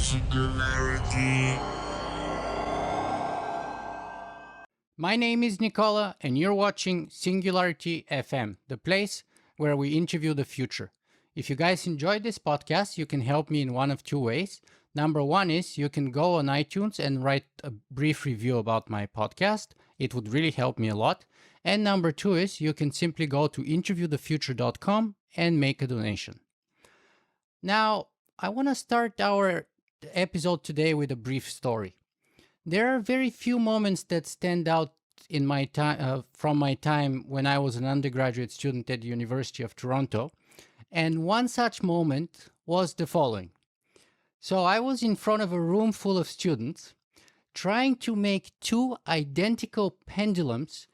Singularity. My name is Nicola, and you're watching Singularity FM, the place where we interview the future. If you guys enjoyed this podcast, you can help me in one of two ways. Number one is you can go on iTunes and write a brief review about my podcast. It would really help me a lot. And number two is you can simply go to interviewthefuture.com and make a donation. Now, I want to start our episode today with a brief story. There are very few moments that stand out in my time from my time when I was an undergraduate student at the University of Toronto, and one such moment was the following. So I was in front of a room full of students trying to make two identical pendulums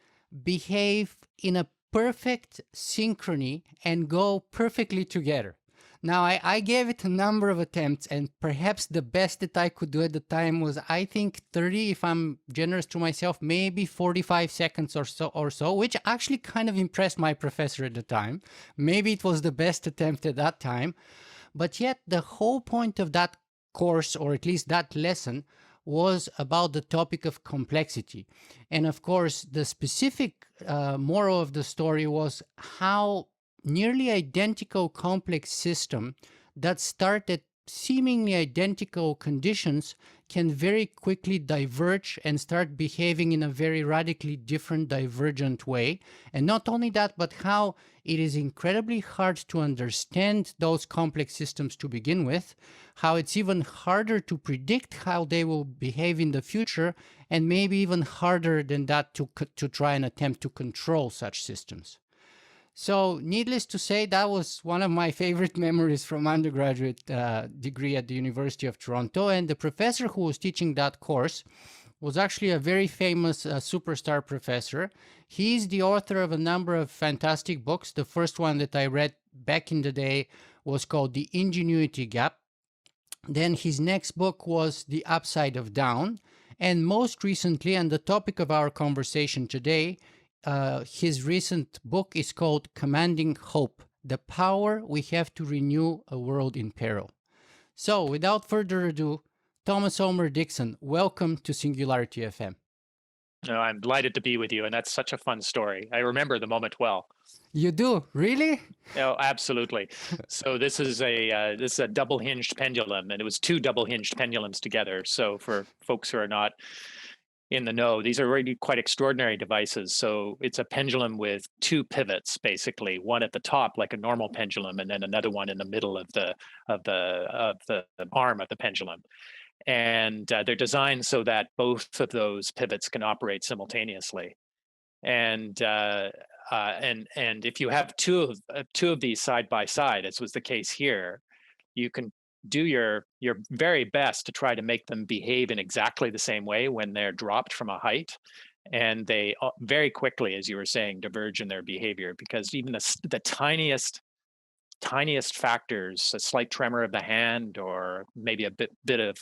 behave in a perfect synchrony and go perfectly together. Now, I gave it a number of attempts, and perhaps the best that I could do at the time was, I think, 30, if I'm generous to myself, maybe 45 seconds or so, which actually kind of impressed my professor at the time. Maybe it was the best attempt at that time. But yet, the whole point of that course, or at least that lesson, was about the topic of complexity. And of course, the specific moral of the story was how nearly identical complex system that start at seemingly identical conditions can very quickly diverge and start behaving in a very radically different, divergent way. And not only that, but how it is incredibly hard to understand those complex systems to begin with, how it's even harder to predict how they will behave in the future, and maybe even harder than that to try and attempt to control such systems. So needless to say, that was one of my favorite memories from undergraduate degree at the University of Toronto. And the professor who was teaching that course was actually a very famous superstar professor. He's the author of a number of fantastic books. The first one that I read back in the day was called The Ingenuity Gap. Then his next book was The Upside of Down. And most recently, and the topic of our conversation today, his recent book is called Commanding Hope, The Power We Have to Renew a World in Peril. So, without further ado, Thomas Homer-Dixon, welcome to Singularity FM. No, I'm delighted to be with you, and that's such a fun story. I remember the moment well. You do? Really? Oh, absolutely. So this is a double-hinged pendulum, and it was two double-hinged pendulums together. So for folks who are not in the know, these are really quite extraordinary devices. So it's a pendulum with two pivots, basically, one at the top like a normal pendulum, and then another one in the middle of the arm of the pendulum. And they're designed so that both of those pivots can operate simultaneously. And if you have two of these side by side, as was the case here, you can do your very best to try to make them behave in exactly the same way when they're dropped from a height. And they very quickly, as you were saying, diverge in their behavior, because even the tiniest factors, a slight tremor of the hand or maybe a bit of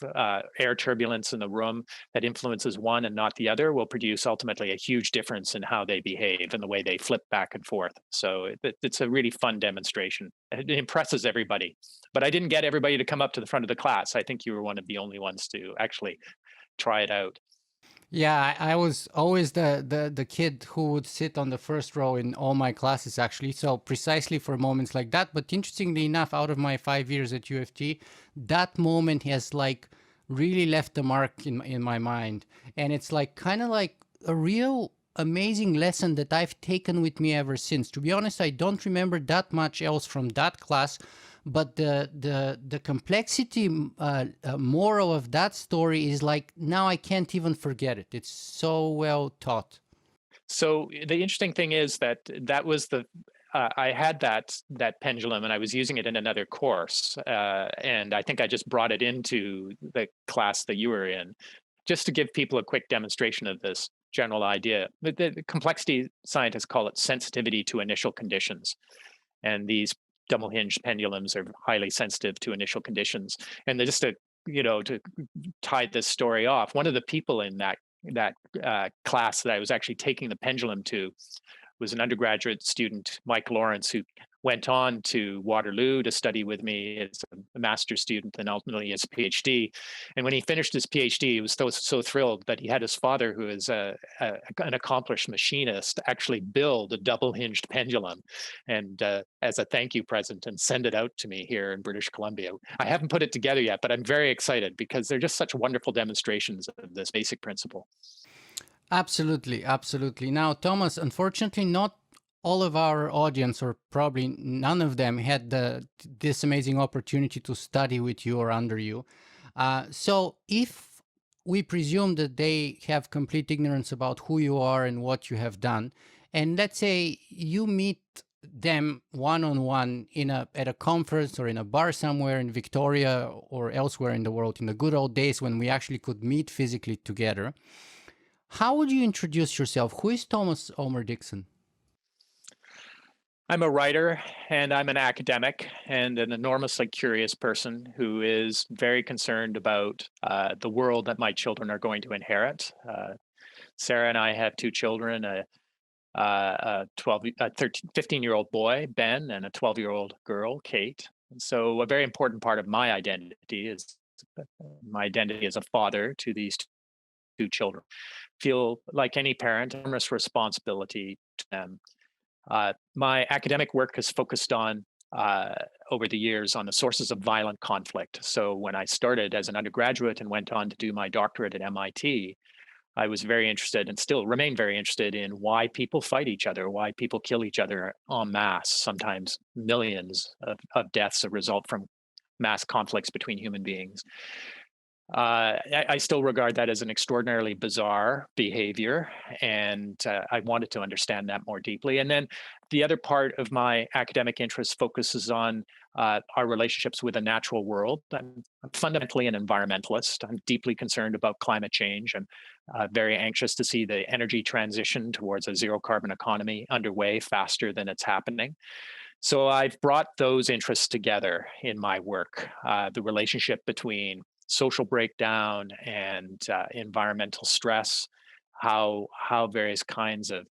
air turbulence in the room that influences one and not the other, will produce ultimately a huge difference in how they behave and the way they flip back and forth. So it's a really fun demonstration. It impresses everybody. But I didn't get everybody to come up to the front of the class. I think you were one of the only ones to actually try it out. Yeah, I was always the kid who would sit on the first row in all my classes, actually. So precisely for moments like that. But interestingly enough, out of my 5 years at UFT, that moment has like really left a mark in my mind. And it's like kind of like a real amazing lesson that I've taken with me ever since. To be honest, I don't remember that much else from that class. But the complexity moral of that story is like, now I can't even forget it. It's so well taught. So the interesting thing is that was I had that pendulum and I was using it in another course. And I think I just brought it into the class that you were in, just to give people a quick demonstration of this general idea. The complexity scientists call it sensitivity to initial conditions. And these double-hinged pendulums are highly sensitive to initial conditions. And just to tie this story off, one of the people in that class that I was actually taking the pendulum to was an undergraduate student, Mike Lawrence, who went on to Waterloo to study with me as a master's student and ultimately his PhD. And when he finished his PhD, he was so thrilled that he had his father, who is an accomplished machinist, actually build a double-hinged pendulum and as a thank you present and send it out to me here in British Columbia. I haven't put it together yet, but I'm very excited because they're just such wonderful demonstrations of this basic principle. Absolutely, absolutely. Now, Thomas, unfortunately, not all of our audience, or probably none of them, had this amazing opportunity to study with you or under you. So if we presume that they have complete ignorance about who you are and what you have done, and let's say you meet them one-on-one at a conference or in a bar somewhere in Victoria or elsewhere in the world, in the good old days when we actually could meet physically together, how would you introduce yourself? Who is Thomas Homer-Dixon? I'm a writer and I'm an academic and an enormously curious person who is very concerned about the world that my children are going to inherit. Sarah and I have two children, a 15-year-old boy, Ben, and a 12-year-old girl, Kate. And so a very important part of my identity is my identity as a father to these two children. Feel like any parent, enormous responsibility to them. My academic work has focused on, over the years, on the sources of violent conflict. So when I started as an undergraduate and went on to do my doctorate at MIT, I was very interested and still remain very interested in why people fight each other, why people kill each other en masse, sometimes millions of deaths a result from mass conflicts between human beings. I still regard that as an extraordinarily bizarre behavior, and I wanted to understand that more deeply. And then the other part of my academic interest focuses on our relationships with the natural world. I'm fundamentally an environmentalist. I'm deeply concerned about climate change. I'm very anxious to see the energy transition towards a zero carbon economy underway faster than it's happening. So I've brought those interests together in my work, the relationship between social breakdown and environmental stress, how various kinds of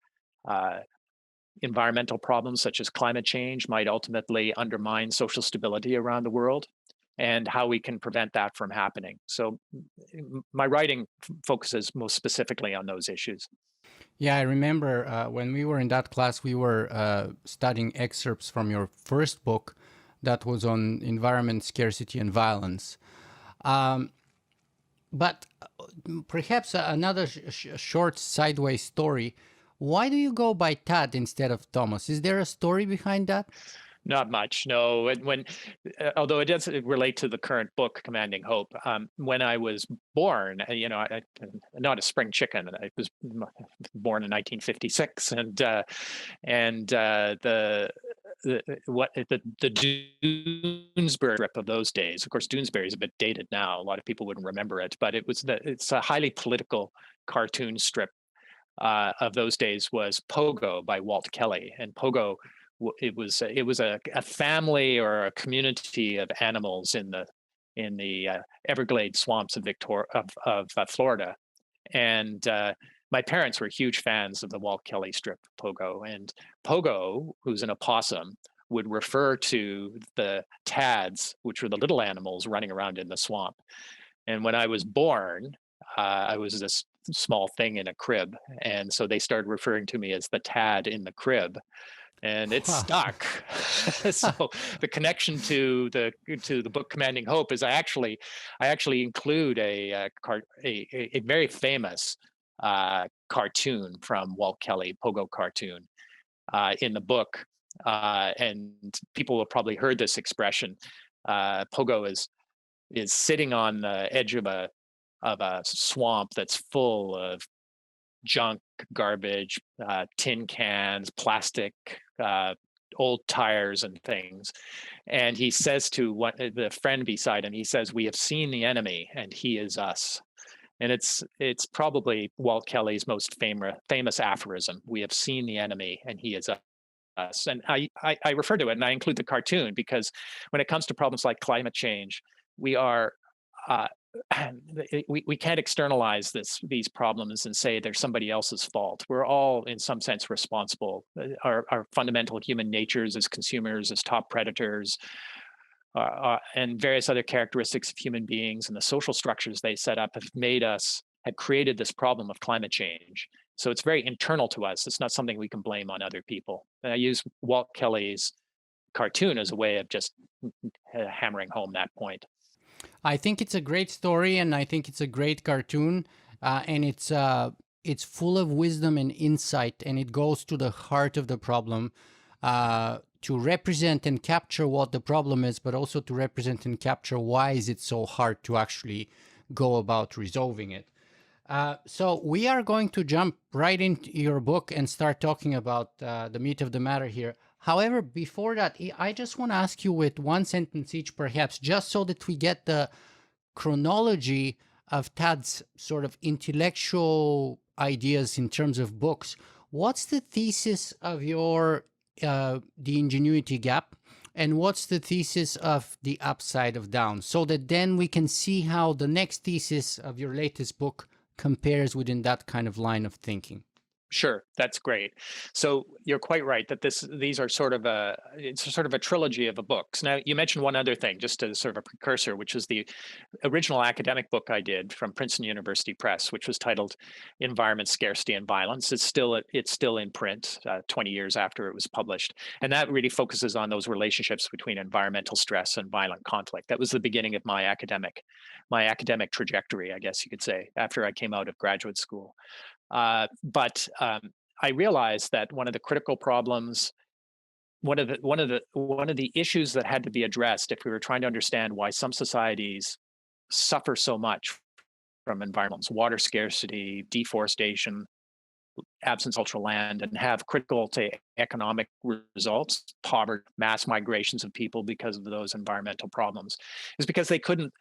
environmental problems such as climate change might ultimately undermine social stability around the world, and how we can prevent that from happening. So my writing focuses most specifically on those issues. Yeah, I remember when we were in that class, we were studying excerpts from your first book that was on environment, scarcity, and violence. But perhaps another short sideways story. Why do you go by Todd instead of Thomas? Is there a story behind that? Not much, no. Although it does relate to the current book, Commanding Hope. When I was born, I'm not a spring chicken. I was born in 1956, and the Doonesbury trip of those days. Of course, Doonesbury is a bit dated now. A lot of people wouldn't remember it, but it's a highly political cartoon strip of those days. Was Pogo by Walt Kelly, and Pogo. It was a family or a community of animals in the Everglades swamps of Florida, and my parents were huge fans of the Walt Kelly strip Pogo. And Pogo, who's an opossum, would refer to the tads, which were the little animals running around in the swamp. And when I was born, I was this small thing in a crib, and so they started referring to me as the tad in the crib. And it stuck. So the connection to the book Commanding Hope is I actually include a very famous cartoon from Walt Kelly, Pogo cartoon, in the book, and people have probably heard this expression. Pogo is sitting on the edge of a swamp that's full of junk, garbage, tin cans, plastic, old tires and things. And he says to the friend beside him, he says, "We have seen the enemy and he is us." And it's probably Walt Kelly's most famous aphorism. We have seen the enemy and he is us. And I refer to it and I include the cartoon because when it comes to problems like climate change, we are we can't externalize these problems and say they're somebody else's fault. We're all in some sense responsible. Our fundamental human natures as consumers, as top predators, and various other characteristics of human beings and the social structures they set up have created this problem of climate change. So it's very internal to us. It's not something we can blame on other people. And I use Walt Kelly's cartoon as a way of just hammering home that point. I think it's a great story, and I think it's a great cartoon, and it's full of wisdom and insight, and it goes to the heart of the problem, to represent and capture what the problem is, but also to represent and capture why is it so hard to actually go about resolving it. So we are going to jump right into your book and start talking about the meat of the matter here. However, before that, I just want to ask you with one sentence each, perhaps, just so that we get the chronology of Todd's sort of intellectual ideas in terms of books. What's the thesis of your The Ingenuity Gap? And what's the thesis of The Upside of Down? So that then we can see how the next thesis of your latest book compares within that kind of line of thinking. Sure, that's great. So you're quite right that these are it's sort of a trilogy of books. Now you mentioned one other thing, just as sort of a precursor, which is the original academic book I did from Princeton University Press, which was titled "Environment, Scarcity, and Violence." It's still in print 20 years after it was published, and that really focuses on those relationships between environmental stress and violent conflict. That was the beginning of my academic trajectory, I guess you could say, after I came out of graduate school. But I realized that one of the critical problems, one of the issues that had to be addressed if we were trying to understand why some societies suffer so much from environments, water scarcity, deforestation, absence of cultural land, and have critical to economic results, poverty, mass migrations of people because of those environmental problems, is because they couldn't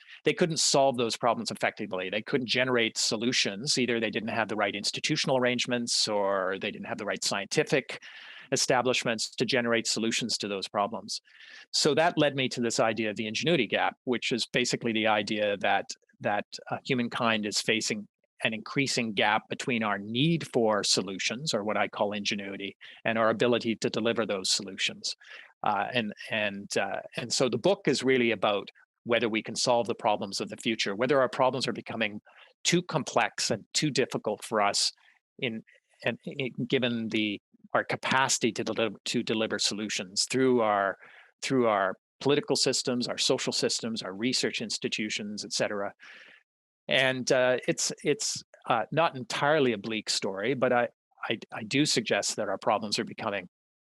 solve those problems effectively. They couldn't generate solutions. Either they didn't have the right institutional arrangements, or they didn't have the right scientific establishments to generate solutions to those problems. So that led me to this idea of the ingenuity gap, which is basically the idea that humankind is facing an increasing gap between our need for solutions, or what I call ingenuity, and our ability to deliver those solutions. And so the book is really about whether we can solve the problems of the future, whether our problems are becoming too complex and too difficult for us, given our capacity to deliver solutions through our political systems, our social systems, our research institutions, et cetera. And it's not entirely a bleak story, but I do suggest that our problems are becoming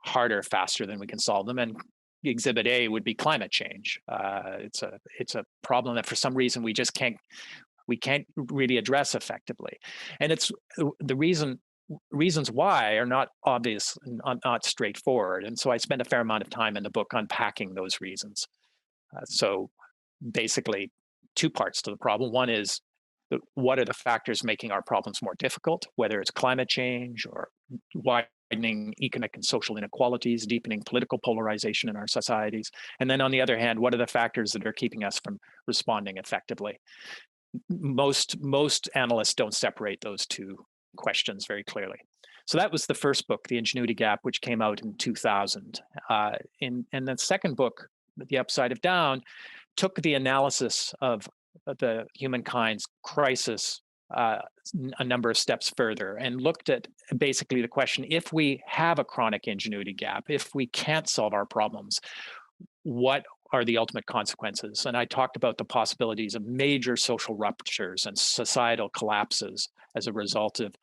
harder faster than we can solve them. And Exhibit A would be climate change. It's a problem that for some reason we can't really address effectively, and it's the reasons why are not obvious, not straightforward. And so I spend a fair amount of time in the book unpacking those reasons. So basically, two parts to the problem. One is what are the factors making our problems more difficult, whether it's climate change or widening economic and social inequalities, deepening political polarization in our societies. And then on the other hand, what are the factors that are keeping us from responding effectively? Most analysts don't separate those two questions very clearly. So that was the first book, The Ingenuity Gap, which came out in 2000. And the second book, The Upside of Down, took the analysis of the humankind's crisis a number of steps further and looked at basically the question: if we have a chronic ingenuity gap, if we can't solve our problems, what are the ultimate consequences? And I talked about the possibilities of major social ruptures and societal collapses as a result of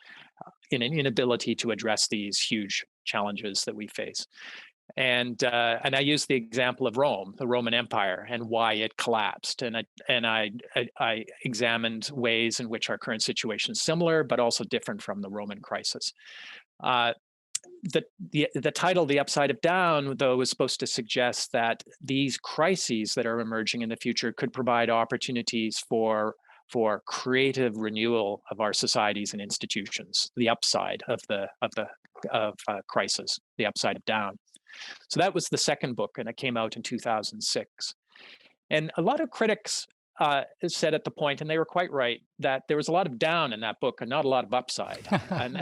an inability to address these huge challenges that we face. And I used the example of Rome, the Roman Empire, and why it collapsed. And I examined ways in which our current situation is similar, but also different from the Roman crisis. The title, The Upside of Down, though, was supposed to suggest that these crises that are emerging in the future could provide opportunities for creative renewal of our societies and institutions. The upside of crisis, the upside of down. So that was the second book, and it came out in 2006. And a lot of critics said at the point, and they were quite right, that there was a lot of down in that book and not a lot of upside.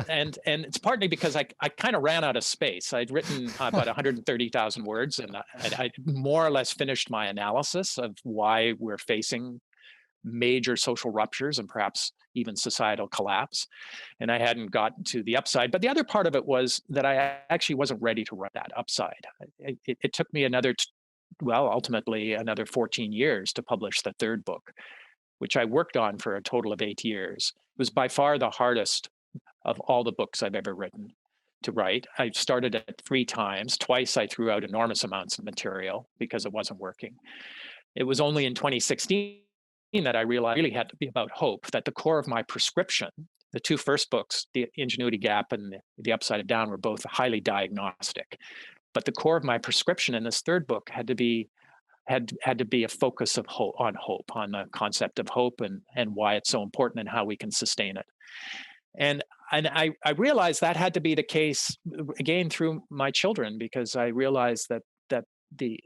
and it's partly because I kind of ran out of space. I'd written about 130,000 words, and I more or less finished my analysis of why we're facing major social ruptures and perhaps even societal collapse. And I hadn't gotten to the upside. But the other part of it was that I actually wasn't ready to write that upside. It took me ultimately another 14 years to publish the third book, which I worked on for a total of 8 years. It was by far the hardest of all the books I've ever written to write. I started it 3 times. Twice I threw out enormous amounts of material because it wasn't working. It was only in 2016 that I realized it really had to be about hope, that the core of my prescription, the 2 first books, the Ingenuity Gap and the Upside of Down, were both highly diagnostic. But the core of my prescription in this third book had to be a focus of hope, on the concept of hope and why it's so important and how we can sustain it. And I realized that had to be the case again through my children, because I realized that the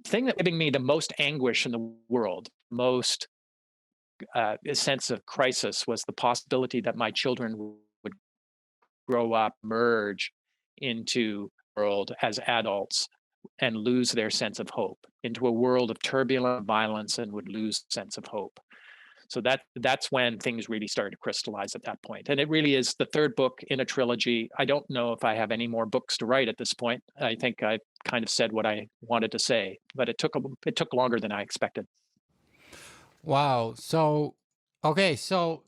thing that giving me the most anguish in the world, most sense of crisis, was the possibility that my children would grow up, merge into the world as adults and lose their sense of hope, into a world of turbulent violence, and would lose sense of hope. So that's when things really started to crystallize at that point. And it really is the third book in a trilogy. I don't know if I have any more books to write at this point. I think I kind of said what I wanted to say, but it took longer than I expected. Wow. So, okay. So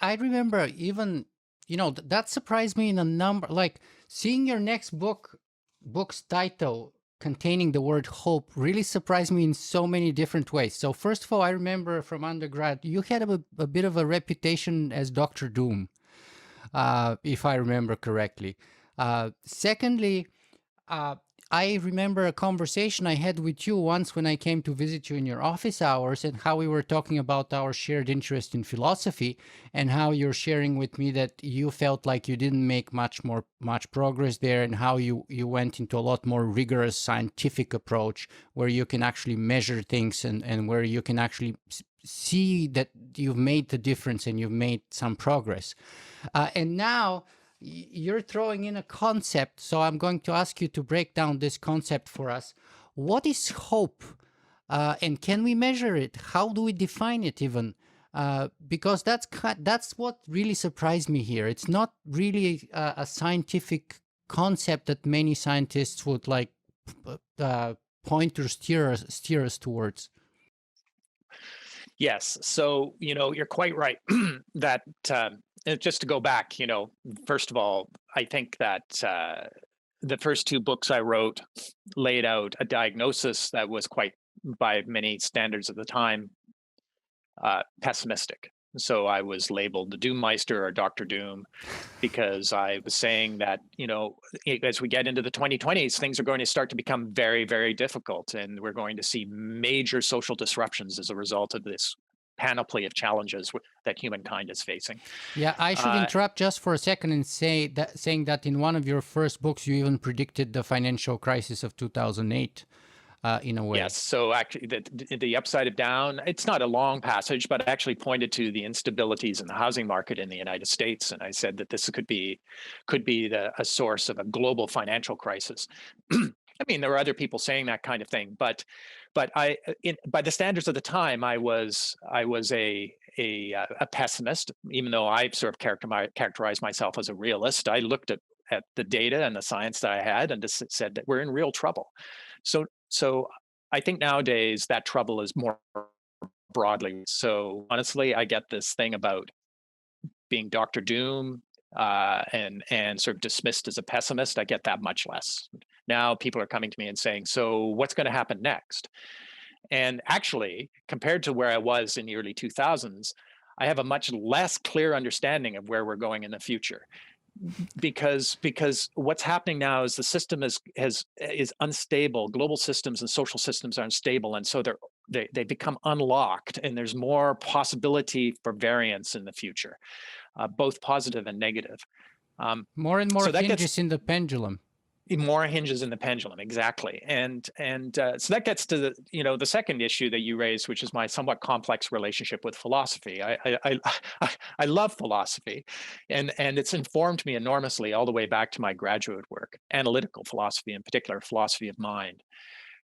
I remember even, that surprised me in a number, like seeing your next book's title containing the word hope really surprised me in so many different ways. So first of all, I remember from undergrad, you had a bit of a reputation as Dr. Doom, if I remember correctly. Secondly, I remember a conversation I had with you once when I came to visit you in your office hours, and how we were talking about our shared interest in philosophy, and how you're sharing with me that you felt like you didn't make much progress there, and how you went into a lot more rigorous scientific approach where you can actually measure things and where you can actually see that you've made the difference and you've made some progress. And now you're throwing in a concept, so I'm going to ask you to break down this concept for us. What is hope, and can we measure it? How do we define it even? Because that's what really surprised me here. It's not really a scientific concept that many scientists would like point or steer us towards. Yes. So, you're quite right that just to go back, first of all, I think that the first 2 books I wrote laid out a diagnosis that was quite, by many standards at the time, pessimistic. So I was labeled the Doommeister or Dr. Doom, because I was saying that, as we get into the 2020s, things are going to start to become very, very difficult. And we're going to see major social disruptions as a result of this panoply of challenges that humankind is facing. Yeah, I should interrupt just for a second and saying that in one of your first books, you even predicted the financial crisis of 2008. In a way. Yes. So actually, the Upside of Down, it's not a long passage, but I actually pointed to the instabilities in the housing market in the United States, and I said that this could be a source of a global financial crisis. I mean, there were other people saying that kind of thing, but by the standards of the time, I was a pessimist, even though I sort of characterized myself as a realist. I looked at the data and the science that I had, and just said that we're in real trouble. So I think nowadays that trouble is more broadly. So honestly, I get this thing about being Dr. Doom and sort of dismissed as a pessimist. I get that much less. Now people are coming to me and saying, so what's going to happen next? And actually, compared to where I was in the early 2000s, I have a much less clear understanding of where we're going in the future. Because what's happening now is the system is unstable. Global systems and social systems are unstable, and so they become unlocked, and there's more possibility for variance in the future, both positive and negative. More and more hinges in the pendulum. More hinges in the pendulum, exactly. And so that gets to the second issue that you raised, which is my somewhat complex relationship with philosophy. I love philosophy, and it's informed me enormously all the way back to my graduate work, analytical philosophy in particular, philosophy of mind.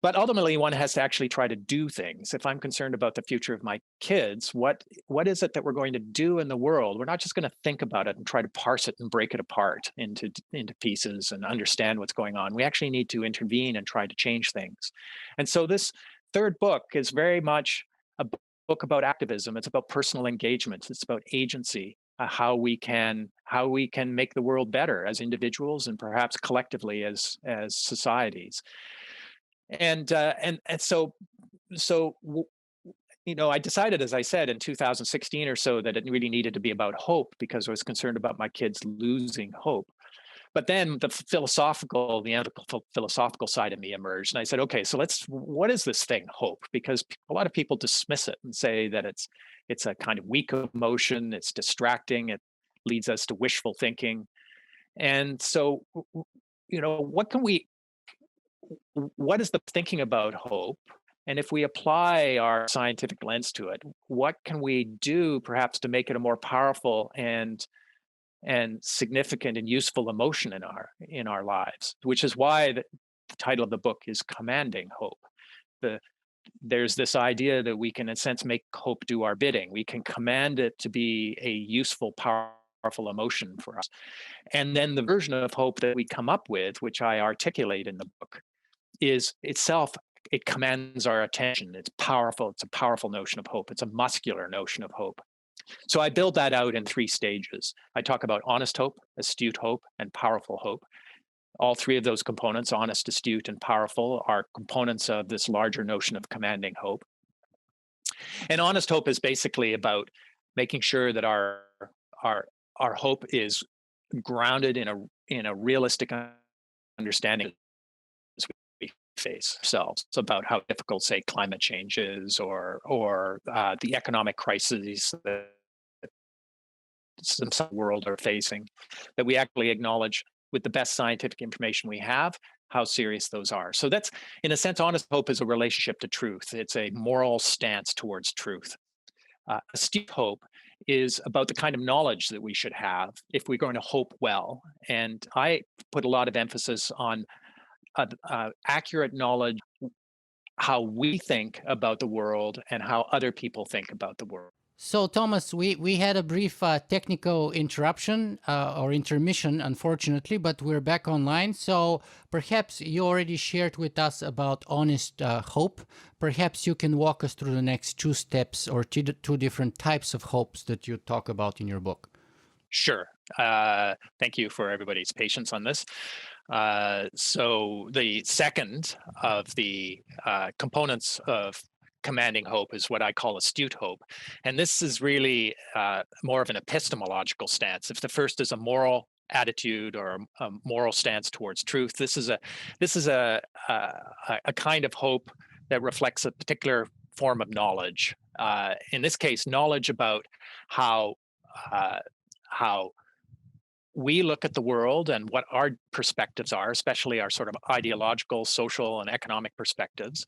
But ultimately, one has to actually try to do things. If I'm concerned about the future of my kids, what is it that we're going to do in the world? We're not just going to think about it and try to parse it and break it apart into pieces and understand what's going on. We actually need to intervene and try to change things. And so this third book is very much a book about activism. It's about personal engagement. It's about agency. How we can make the world better as individuals and perhaps collectively as societies. And so I decided, as I said, in 2016 or so, that it really needed to be about hope because I was concerned about my kids losing hope. But then the analytical philosophical side of me emerged, and I said, okay, so what is this thing, hope? Because a lot of people dismiss it and say that it's a kind of weak emotion, it's distracting, it leads us to wishful thinking. And so, what is the thinking about hope? And if we apply our scientific lens to it, what can we do perhaps to make it a more powerful and significant and useful emotion in our lives? Which is why the title of the book is Commanding Hope. There's this idea that we can, in a sense, make hope do our bidding. We can command it to be a useful, powerful emotion for us. And then the version of hope that we come up with, which I articulate in the book, is itself, it commands our attention. It's powerful. It's a powerful notion of hope. It's a muscular notion of hope. So I build that out in 3 stages. I talk about honest hope, astute hope, and powerful hope. All 3 of those components, honest, astute, and powerful, are components of this larger notion of commanding hope. And honest hope is basically about making sure that our hope is grounded in a realistic understanding as we face ourselves. It's about how difficult, say, climate change is, or the economic crises that some world are facing, that we actually acknowledge with the best scientific information we have how serious those are. So that's, in a sense, honest hope is a relationship to truth. It's a moral stance towards truth. Astute hope is about the kind of knowledge that we should have if we're going to hope well. And I put a lot of emphasis on accurate knowledge, how we think about the world and how other people think about the world. So, Thomas, we had a brief technical interruption or intermission, unfortunately, but we're back online. So perhaps you already shared with us about honest hope. Perhaps you can walk us through the next 2 steps or 2 different types of hopes that you talk about in your book. Sure. Thank you for everybody's patience on this. So the second of the components of commanding hope is what I call astute hope. And this is really more of an epistemological stance. If the first is a moral attitude or a moral stance towards truth, this is a kind of hope that reflects a particular form of knowledge. In this case, knowledge about how we look at the world and what our perspectives are, especially our sort of ideological, social, and economic perspectives,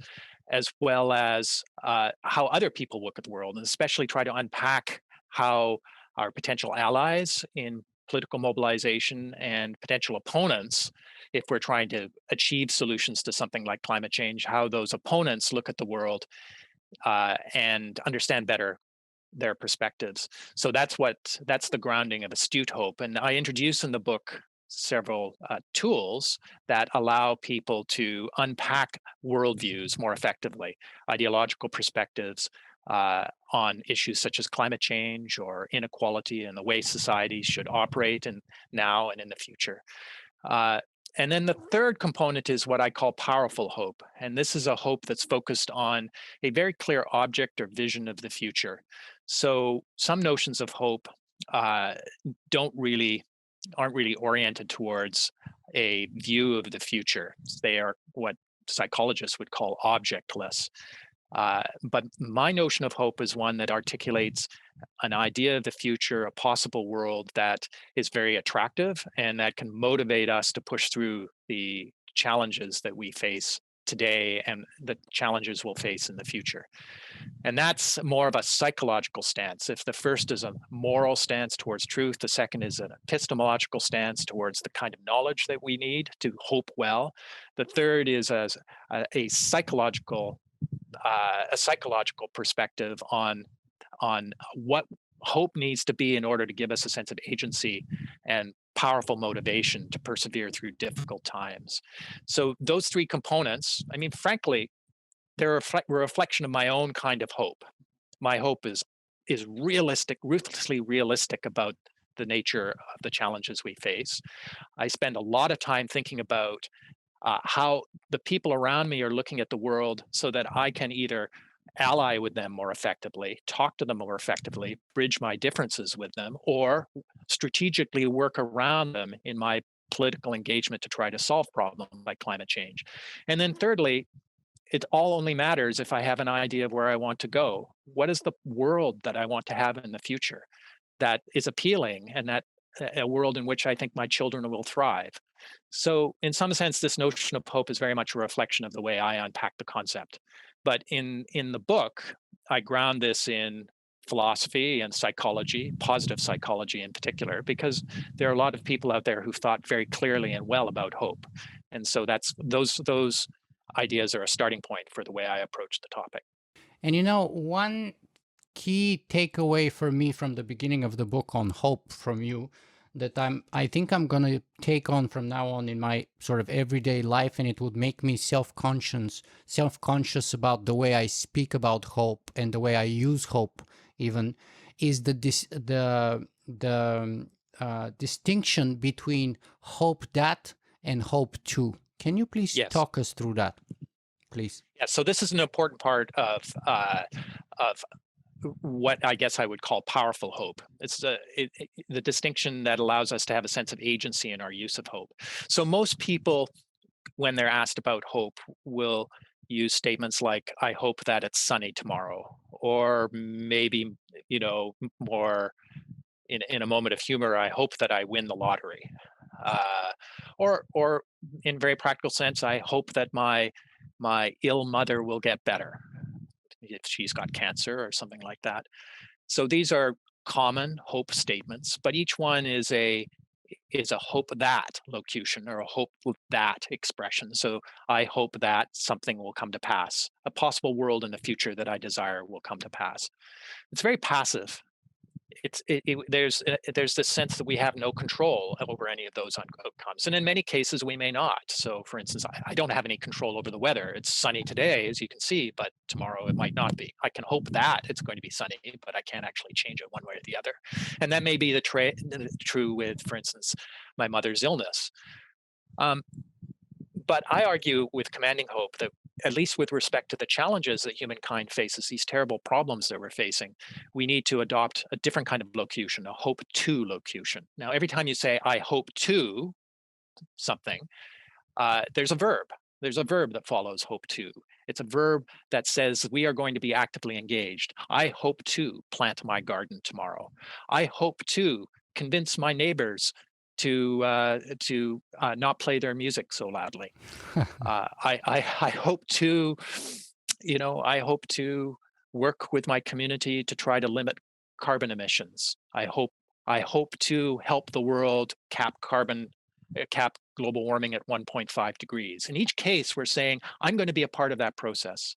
as well as how other people look at the world, and especially try to unpack how our potential allies in political mobilization and potential opponents, if we're trying to achieve solutions to something like climate change, how those opponents look at the world and understand better their perspectives. So that's the grounding of astute hope. And I introduce in the book several tools that allow people to unpack worldviews more effectively, ideological perspectives on issues such as climate change or inequality and the way societies should operate now and in the future. And then the third component is what I call powerful hope. And this is a hope that's focused on a very clear object or vision of the future. So some notions of hope aren't really oriented towards a view of the future. They are what psychologists would call objectless. But my notion of hope is one that articulates an idea of the future, a possible world that is very attractive and that can motivate us to push through the challenges that we face today and the challenges we'll face in the future. And that's more of a psychological stance. If the first is a moral stance towards truth, the second is an epistemological stance towards the kind of knowledge that we need to hope well. The third is a psychological perspective on what hope needs to be in order to give us a sense of agency and powerful motivation to persevere through difficult times. So those three components, I mean, frankly, they're a reflection of my own kind of hope. My hope is realistic, ruthlessly realistic about the nature of the challenges we face. I spend a lot of time thinking about how the people around me are looking at the world so that I can either ally with them more effectively, talk to them more effectively, bridge my differences with them, or strategically work around them in my political engagement to try to solve problems like climate change. And then thirdly, it all only matters if I have an idea of where I want to go. What is the world that I want to have in the future that is appealing, and that a world in which I think my children will thrive? So in some sense, this notion of hope is very much a reflection of the way I unpack the concept. But in the book, I ground this in philosophy and psychology, positive psychology in particular, because there are a lot of people out there who've thought very clearly and well about hope. And so that's those ideas are a starting point for the way I approach the topic. And one key takeaway for me from the beginning of the book on hope from you that I think I'm going to take on from now on in my sort of everyday life, and it would make me self-conscious about the way I speak about hope and the way I use hope even, is the distinction between hope that and hope to. Can you please talk us through that, please? Yeah, so this is an important part of what I guess I would call powerful hope. It's the distinction that allows us to have a sense of agency in our use of hope. So most people, when they're asked about hope, will use statements like, I hope that it's sunny tomorrow, or maybe, more in a moment of humor, I hope that I win the lottery. Or in very practical sense, I hope that my ill mother will get better if she's got cancer or something like that. So these are common hope statements, but each one is a hope that locution or a hope that expression. So I hope that something will come to pass. A possible world in the future that I desire will come to pass. It's very passive. There's this sense that we have no control over any of those outcomes, and in many cases we may not. So, for instance, I don't have any control over the weather. It's sunny today, as you can see, but tomorrow it might not be. I can hope that it's going to be sunny, but I can't actually change it one way or the other. And that may be true with, for instance, my mother's illness. But I argue with commanding hope that, at least with respect to the challenges that humankind faces, these terrible problems that we're facing, we need to adopt a different kind of locution, a hope to locution. Now, every time you say, I hope to something, there's a verb. There's a verb that follows hope to. It's a verb that says we are going to be actively engaged. I hope to plant my garden tomorrow. I hope to convince my neighbors to not play their music so loudly. I hope to, I hope to work with my community to try to limit carbon emissions. I hope to help the world cap global warming at 1.5 degrees. In each case, we're saying, I'm going to be a part of that process.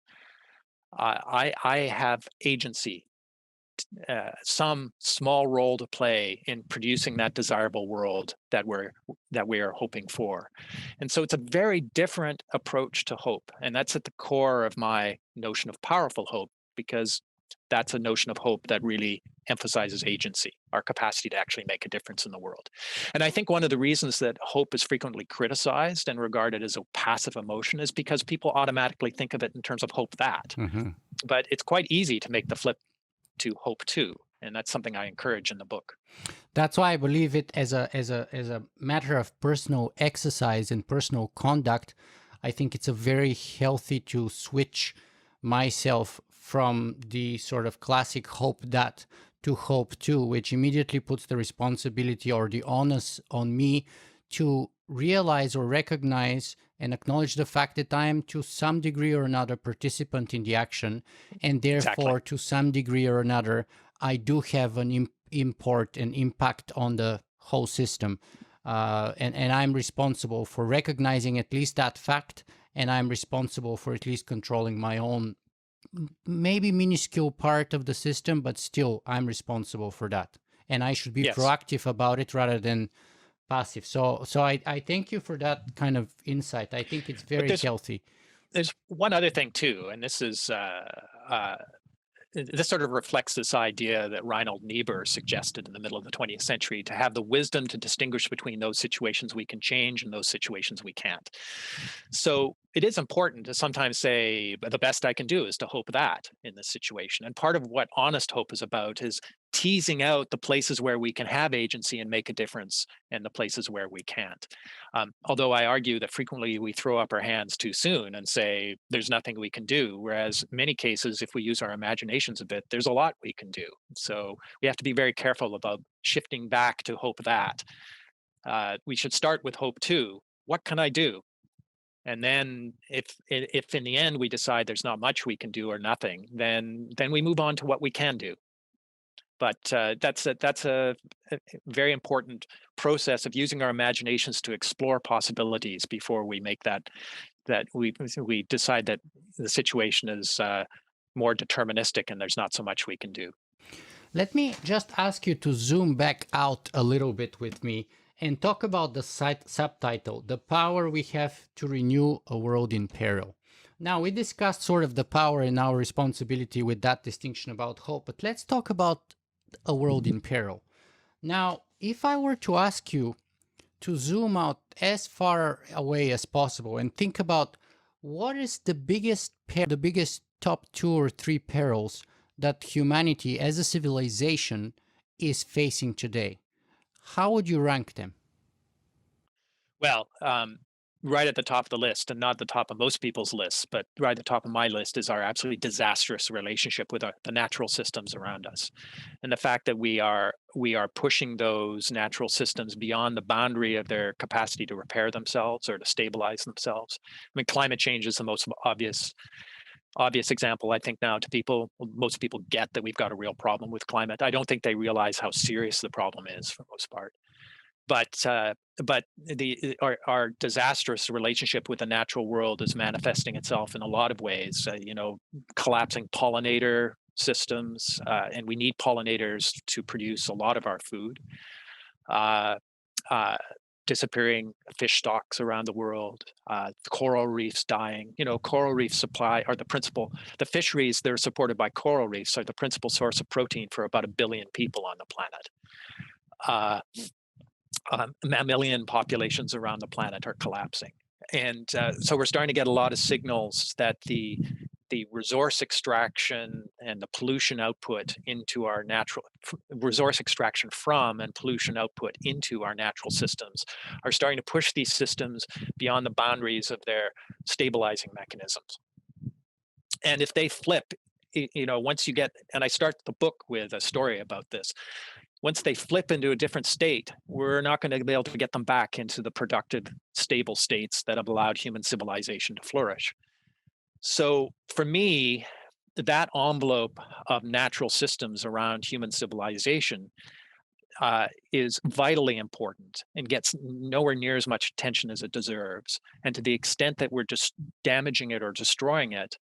I have agency, some small role to play in producing that desirable world that we are hoping for. And so it's a very different approach to hope. And that's at the core of my notion of powerful hope, because that's a notion of hope that really emphasizes agency, our capacity to actually make a difference in the world. And I think one of the reasons that hope is frequently criticized and regarded as a passive emotion is because people automatically think of it in terms of hope that. Mm-hmm. But it's quite easy to make the flip to hope to, and that's something I encourage in the book. That's why I believe it as a matter of personal exercise and personal conduct. I think it's a very healthy to switch myself from the sort of classic hope that to hope to, which immediately puts the responsibility or the onus on me to realize or recognize and acknowledge the fact that I am to some degree or another participant in the action, and therefore Exactly. to some degree or another I do have an import and impact on the whole system. And I'm responsible for recognizing at least that fact, and I'm responsible for at least controlling my own maybe minuscule part of the system, but still I'm responsible for that. And I should be Yes. proactive about it rather than passive. So I thank you for that kind of insight. I think it's But very healthy. there's one other thing too, and this sort of reflects this idea that Reinhold Niebuhr suggested in the middle of the 20th century, to have the wisdom to distinguish between those situations we can change and those situations we can't. So it is important to sometimes say, "But the best I can do is to hope that in this situation." And part of what honest hope is about is teasing out the places where we can have agency and make a difference and the places where we can't. Although I argue that frequently we throw up our hands too soon and say there's nothing we can do, whereas in many cases, if we use our imaginations a bit, there's a lot we can do. So we have to be very careful about shifting back to hope that. We should start with hope too. What can I do? And then if in the end we decide there's not much we can do or nothing, then we move on to what we can do. But that's a very important process of using our imaginations to explore possibilities before we make that we decide that the situation is more deterministic and there's not so much we can do. Let me just ask you to zoom back out a little bit with me and talk about the subtitle, The Power We Have to Renew a World in Peril. Now, we discussed sort of the power and our responsibility with that distinction about hope, but let's talk about a world in peril. Now, if I were to ask you to zoom out as far away as possible and think about what is the biggest top 2 or 3 perils that humanity as a civilization is facing today, how would you rank them? Well, right at the top of the list, and not the top of most people's lists, but right at the top of my list is our absolutely disastrous relationship with the natural systems around us, and the fact that we are pushing those natural systems beyond the boundary of their capacity to repair themselves or to stabilize themselves. I mean, climate change is the most obvious example, I think, now to people. Most people get that we've got a real problem with climate. I don't think they realize how serious the problem is for the most part. But our disastrous relationship with the natural world is manifesting itself in a lot of ways. Collapsing pollinator systems, and we need pollinators to produce a lot of our food. Uh, uh, Disappearing fish stocks around the world, the coral reefs dying. Coral reef supply are the fisheries that are supported by coral reefs are the principal source of protein for about 1 billion people on the planet. Mammalian populations around the planet are collapsing. And so we're starting to get a lot of signals that the resource extraction and the pollution output into our resource extraction from and pollution output into our natural systems are starting to push these systems beyond the boundaries of their stabilizing mechanisms. And if they flip, once you get, and I start the book with a story about this, once they flip into a different state, we're not going to be able to get them back into the productive, stable states that have allowed human civilization to flourish. So for me, that envelope of natural systems around human civilization is vitally important and gets nowhere near as much attention as it deserves. And to the extent that we're just damaging it or destroying it,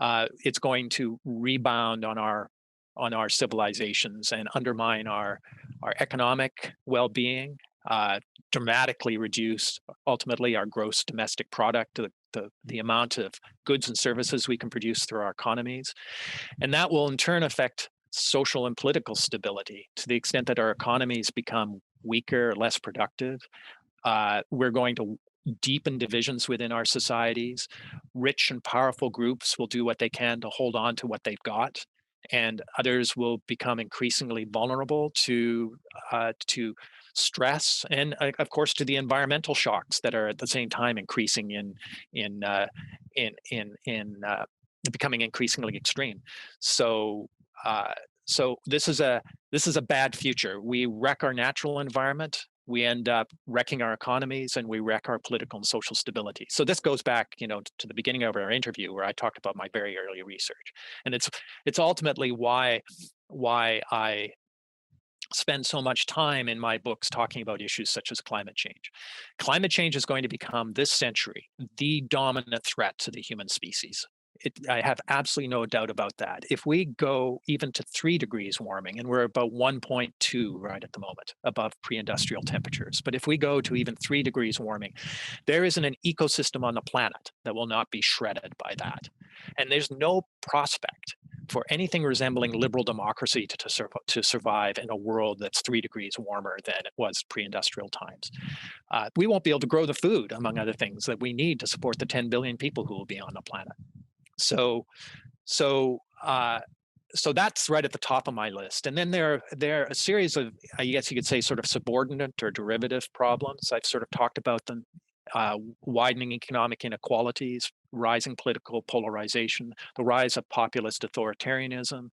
it's going to rebound on our civilizations and undermine our economic well-being, dramatically reduce ultimately our gross domestic product, the amount of goods and services we can produce through our economies. And that will in turn affect social and political stability to the extent that our economies become weaker, less productive. We're going to deepen divisions within our societies. Rich and powerful groups will do what they can to hold on to what they've got, and others will become increasingly vulnerable to stress and, of course, to the environmental shocks that are at the same time increasing in becoming increasingly extreme. So so this is a bad future. We wreck our natural environment, we end up wrecking our economies, and we wreck our political and social stability. So this goes back, to the beginning of our interview where I talked about my very early research, and it's ultimately why I spend so much time in my books talking about issues such as climate change. Climate change is going to become this century the dominant threat to the human species. I have absolutely no doubt about that. If we go even to 3 degrees warming, and we're about 1.2 right at the moment, above pre-industrial temperatures, but if we go to even 3 degrees warming, there isn't an ecosystem on the planet that will not be shredded by that. And there's no prospect for anything resembling liberal democracy to survive in a world that's 3 degrees warmer than it was pre-industrial times. We won't be able to grow the food, among other things, that we need to support the 10 billion people who will be on the planet. So that's right at the top of my list. And then there are a series of, I guess you could say, sort of subordinate or derivative problems. I've sort of talked about them. Widening economic inequalities, rising political polarization, the rise of populist authoritarianism,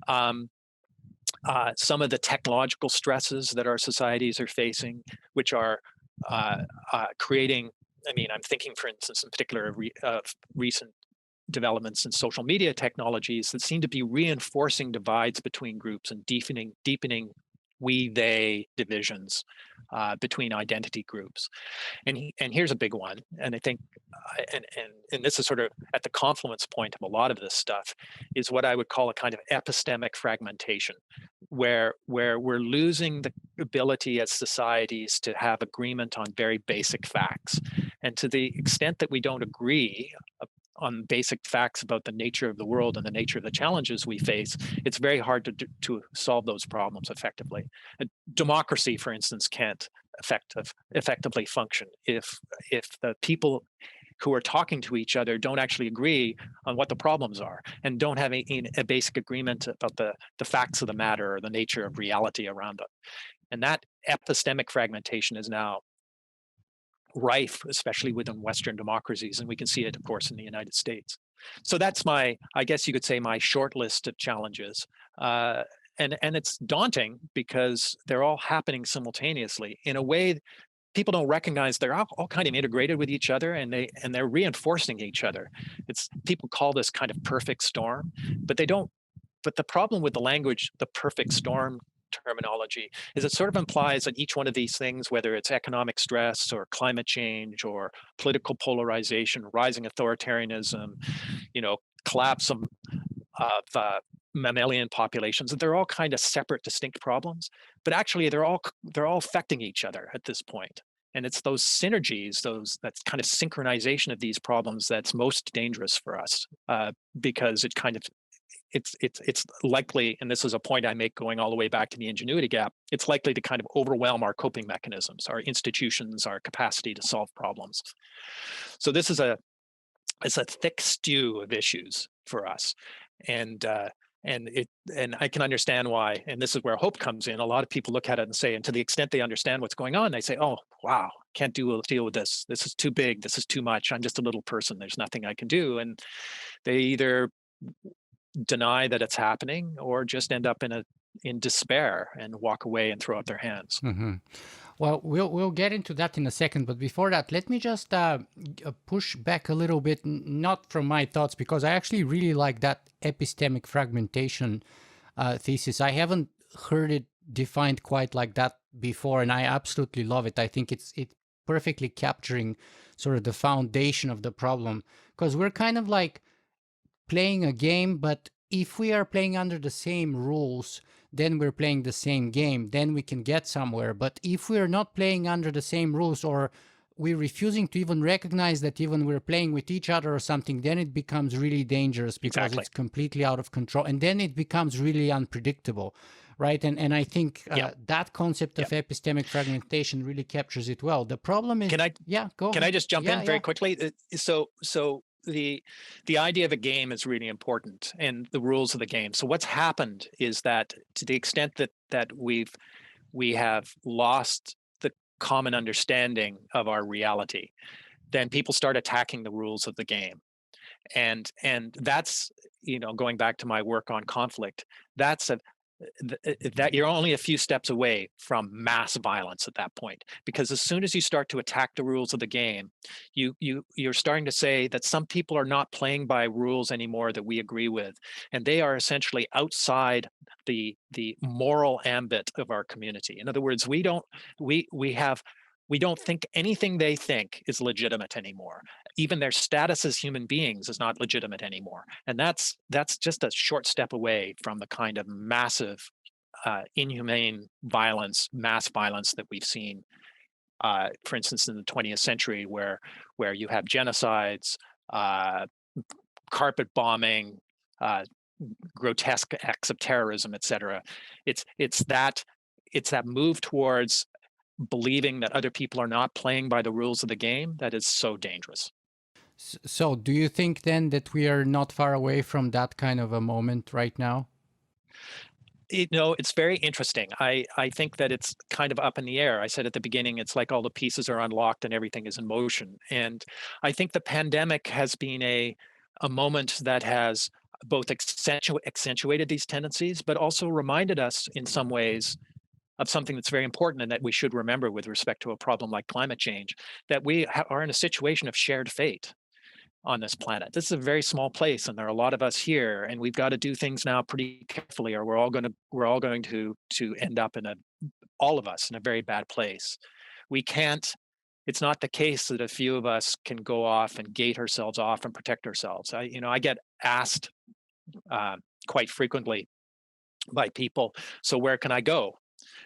some of the technological stresses that our societies are facing, which are creating, I'm thinking, for instance, in particular of recent developments in social media technologies that seem to be reinforcing divides between groups and deepening we-they divisions between identity groups. And here's a big one, and I think, and this is sort of at the confluence point of a lot of this stuff, is what I would call a kind of epistemic fragmentation, where we're losing the ability as societies to have agreement on very basic facts. And to the extent that we don't agree on basic facts about the nature of the world and the nature of the challenges we face, it's very hard to solve those problems effectively. Democracy, for instance, can't effectively function if the people who are talking to each other don't actually agree on what the problems are and don't have a basic agreement about the facts of the matter or the nature of reality around them. And that epistemic fragmentation is now rife, especially within Western democracies, and we can see it, of course, in the United States. So that's I guess you could say, my short list of challenges. And it's daunting because they're all happening simultaneously in a way people don't recognize. They're all kind of integrated with each other, and they're reinforcing each other. People call this kind of perfect storm, but they don't. But the problem with the language, the perfect storm terminology, is it sort of implies that each one of these things, whether it's economic stress or climate change or political polarization, rising authoritarianism, collapse of mammalian populations, that they're all kind of separate, distinct problems. But actually, they're all affecting each other at this point. And it's those synergies, that kind of synchronization of these problems that's most dangerous for us, because it kind of it's likely, and this is a point I make going all the way back to the Ingenuity Gap, it's likely to kind of overwhelm our coping mechanisms, our institutions, our capacity to solve problems. So this is it's a thick stew of issues for us. And I can understand why, and this is where hope comes in. A lot of people look at it and say, and to the extent they understand what's going on, they say, oh, wow, can't deal with this. This is too big. This is too much. I'm just a little person. There's nothing I can do. And they either deny that it's happening or just end up in despair and walk away and throw up their hands. Mm-hmm. Well, we'll get into that in a second, but before that, let me just push back a little bit, not from my thoughts, because I actually really like that epistemic fragmentation thesis. I haven't heard it defined quite like that before, and I absolutely love it. I think it's perfectly capturing sort of the foundation of the problem, because we're kind of like playing a game, but if we are playing under the same rules, then we're playing the same game, then we can get somewhere. But if we're not playing under the same rules, or we're refusing to even recognize that even we're playing with each other or something, then it becomes really dangerous because it's completely out of control. And then it becomes really unpredictable, right? And I think that concept of epistemic fragmentation really captures it well. The problem is... Go ahead. I just jump in very quickly? So the idea of a game is really important, and the rules of the game. So what's happened is that to the extent that we have lost the common understanding of our reality, then people start attacking the rules of the game. And that's, going back to my work on conflict, that's that you're only a few steps away from mass violence at that point, because as soon as you start to attack the rules of the game, you're starting to say that some people are not playing by rules anymore that we agree with, and they are essentially outside the moral ambit of our community. In other words, we don't think anything they think is legitimate anymore. Even their status as human beings is not legitimate anymore. And that's just a short step away from the kind of massive, inhumane violence, mass violence that we've seen, for instance, in the 20th century, where you have genocides, carpet bombing, grotesque acts of terrorism, etc. It's that move towards believing that other people are not playing by the rules of the game that is so dangerous. So do you think then that we are not far away from that kind of a moment right now? It's very interesting. I think that it's kind of up in the air. I said at the beginning, it's like all the pieces are unlocked and everything is in motion. And I think the pandemic has been a moment that has both accentuated these tendencies, but also reminded us in some ways of something that's very important and that we should remember with respect to a problem like climate change, that we are in a situation of shared fate on this planet. This is a very small place, and there are a lot of us here, and we've got to do things now pretty carefully, or we're all going to end up all of us in a very bad place. We can't. It's not the case that a few of us can go off and gate ourselves off and protect ourselves. I get asked quite frequently by people, so where can I go?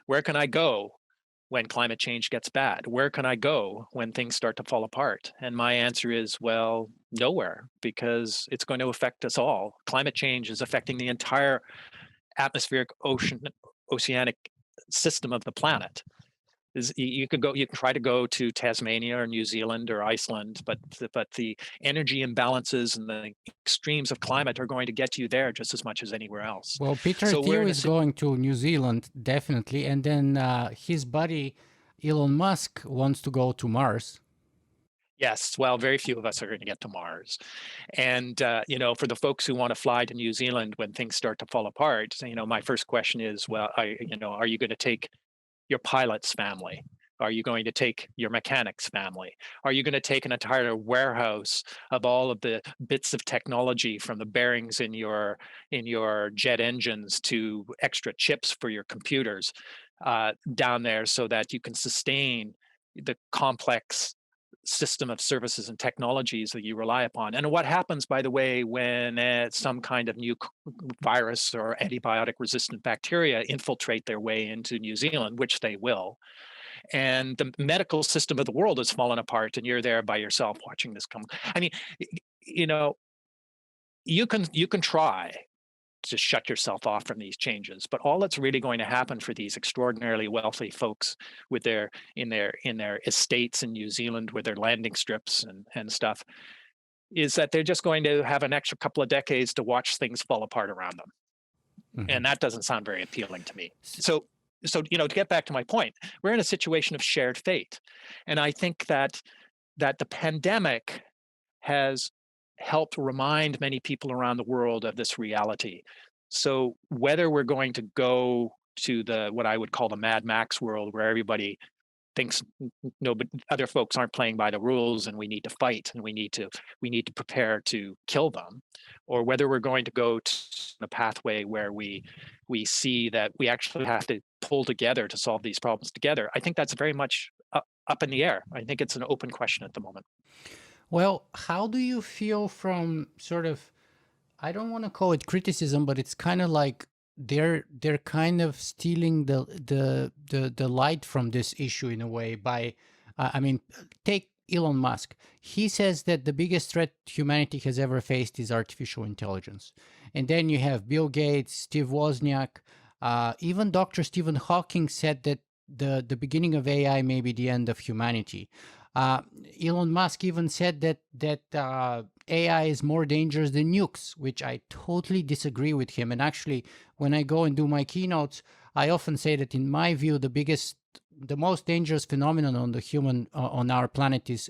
Where can I go when climate change gets bad? Where can I go when things start to fall apart? And my answer is, well, nowhere, because it's going to affect us all. Climate change is affecting the entire atmospheric oceanic system of the planet. You can try to go to Tasmania or New Zealand or Iceland, but the energy imbalances and the extremes of climate are going to get you there just as much as anywhere else. Well, Peter So Thiel is going to New Zealand, definitely. And then his buddy Elon Musk wants to go to Mars. Yes, well, very few of us are going to get to Mars. And, for the folks who want to fly to New Zealand when things start to fall apart, my first question is, well, are you going to take your pilot's family? Are you going to take your mechanic's family? Are you going to take an entire warehouse of all of the bits of technology, from the bearings in your jet engines to extra chips for your computers, down there, so that you can sustain the complex system of services and technologies that you rely upon? And what happens, by the way, when some kind of new virus or antibiotic resistant bacteria infiltrate their way into New Zealand, which they will, and the medical system of the world has fallen apart, and you're there by yourself watching this come? I mean, you know, you can try to shut yourself off from these changes, but all that's really going to happen for these extraordinarily wealthy folks with in their estates in New Zealand with their landing strips and stuff, is that they're just going to have an extra couple of decades to watch things fall apart around them. Mhm. And that doesn't sound very appealing to me. So to get back to my point, we're in a situation of shared fate. And I think that the pandemic has helped remind many people around the world of this reality. So whether we're going to go to what I would call the Mad Max world, where everybody thinks no, but other folks aren't playing by the rules, and we need to fight, and we need to prepare to kill them, or whether we're going to go to a pathway where we see that we actually have to pull together to solve these problems together, I think that's very much up in the air. I think it's an open question at the moment. Well, how do you feel from sort of, I don't want to call it criticism, but it's kind of like they're kind of stealing the light from this issue in a way by, I mean, take Elon Musk. He says that the biggest threat humanity has ever faced is artificial intelligence. And then you have Bill Gates, Steve Wozniak, even Dr. Stephen Hawking said that the beginning of AI may be the end of humanity. Elon Musk even said that AI is more dangerous than nukes, which I totally disagree with him. And actually, when I go and do my keynotes, I often say that in my view, the most dangerous phenomenon on the human on our planet is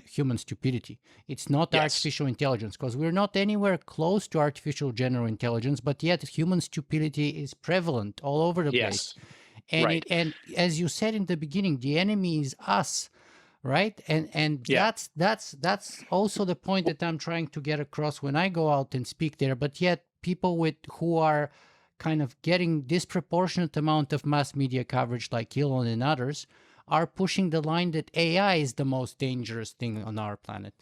human stupidity. It's not Yes. artificial intelligence, because we're not anywhere close to artificial general intelligence, but yet human stupidity is prevalent all over the place. Yes. And Right. and as you said in the beginning, the enemy is us, right? And Yeah. that's also the point that I'm trying to get across when I go out and speak there. But yet people who are kind of getting disproportionate amount of mass media coverage, like Elon and others, are pushing the line that AI is the most dangerous thing on our planet.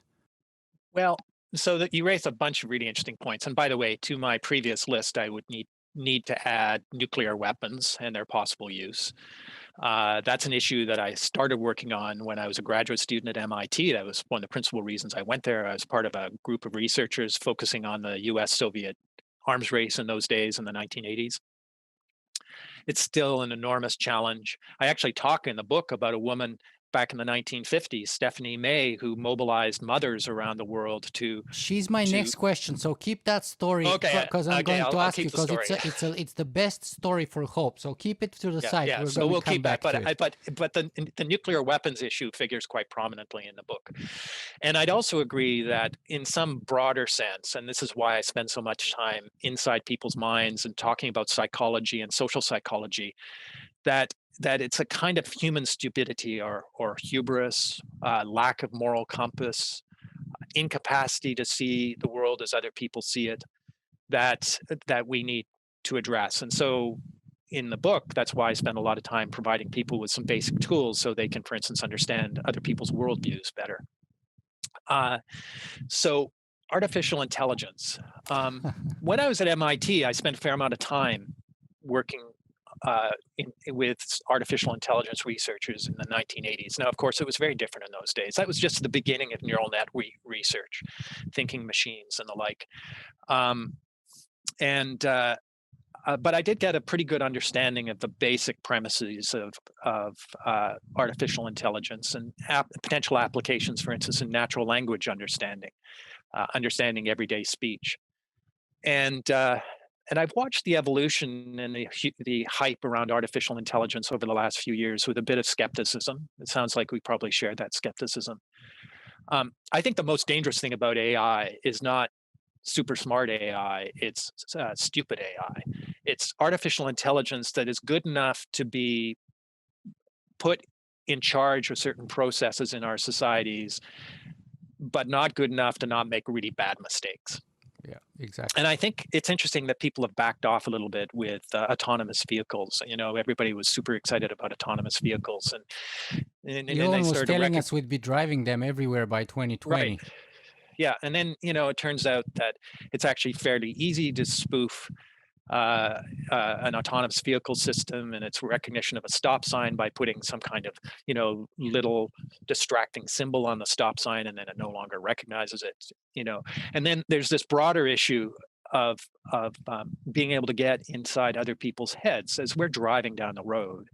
Well, so that you raised a bunch of really interesting points. And by the way, to my previous list, I would need to add nuclear weapons and their possible use. That's an issue that I started working on when I was a graduate student at MIT. That was one of the principal reasons I went there. I was part of a group of researchers focusing on the US-Soviet arms race in those days in the 1980s. It's still an enormous challenge. I actually talk in the book about a woman back in the 1950s, Stephanie May, who mobilized mothers around the world to. She's my next question, so keep that story, Okay, because I'm going to I'll ask you, keep the because story. it's the best story for hope. So keep it to the side. Yeah. We're So going we'll to come keep that, back to it. but the nuclear weapons issue figures quite prominently in the book, and I'd also agree that in some broader sense, and this is why I spend so much time inside people's minds and talking about psychology and social psychology, that it's a kind of human stupidity or hubris, lack of moral compass, incapacity to see the world as other people see it, that we need to address. And so in the book, that's why I spend a lot of time providing people with some basic tools so they can, for instance, understand other people's worldviews better. So artificial intelligence. When I was at MIT, I spent a fair amount of time working with artificial intelligence researchers in the 1980s. Now, of course, it was very different in those days. That was just the beginning of neural net research, thinking machines and the like. But I did get a pretty good understanding of the basic premises of artificial intelligence and potential applications, for instance, in natural language understanding, understanding everyday speech. And I've watched the evolution and the hype around artificial intelligence over the last few years with a bit of skepticism. It sounds like we probably share that skepticism. I think the most dangerous thing about AI is not super smart AI, it's stupid AI. It's artificial intelligence that is good enough to be put in charge of certain processes in our societies, but not good enough to not make really bad mistakes. Yeah, exactly. And I think it's interesting that people have backed off a little bit with autonomous vehicles. You know, everybody was super excited about autonomous vehicles, and Elon they was started telling us we'd be driving them everywhere by 2020. Right. Yeah, and then it turns out that it's actually fairly easy to spoof an autonomous vehicle system and its recognition of a stop sign by putting some kind of little distracting symbol on the stop sign, and then it no longer recognizes it. And then there's this broader issue of being able to get inside other people's heads as we're driving down the road.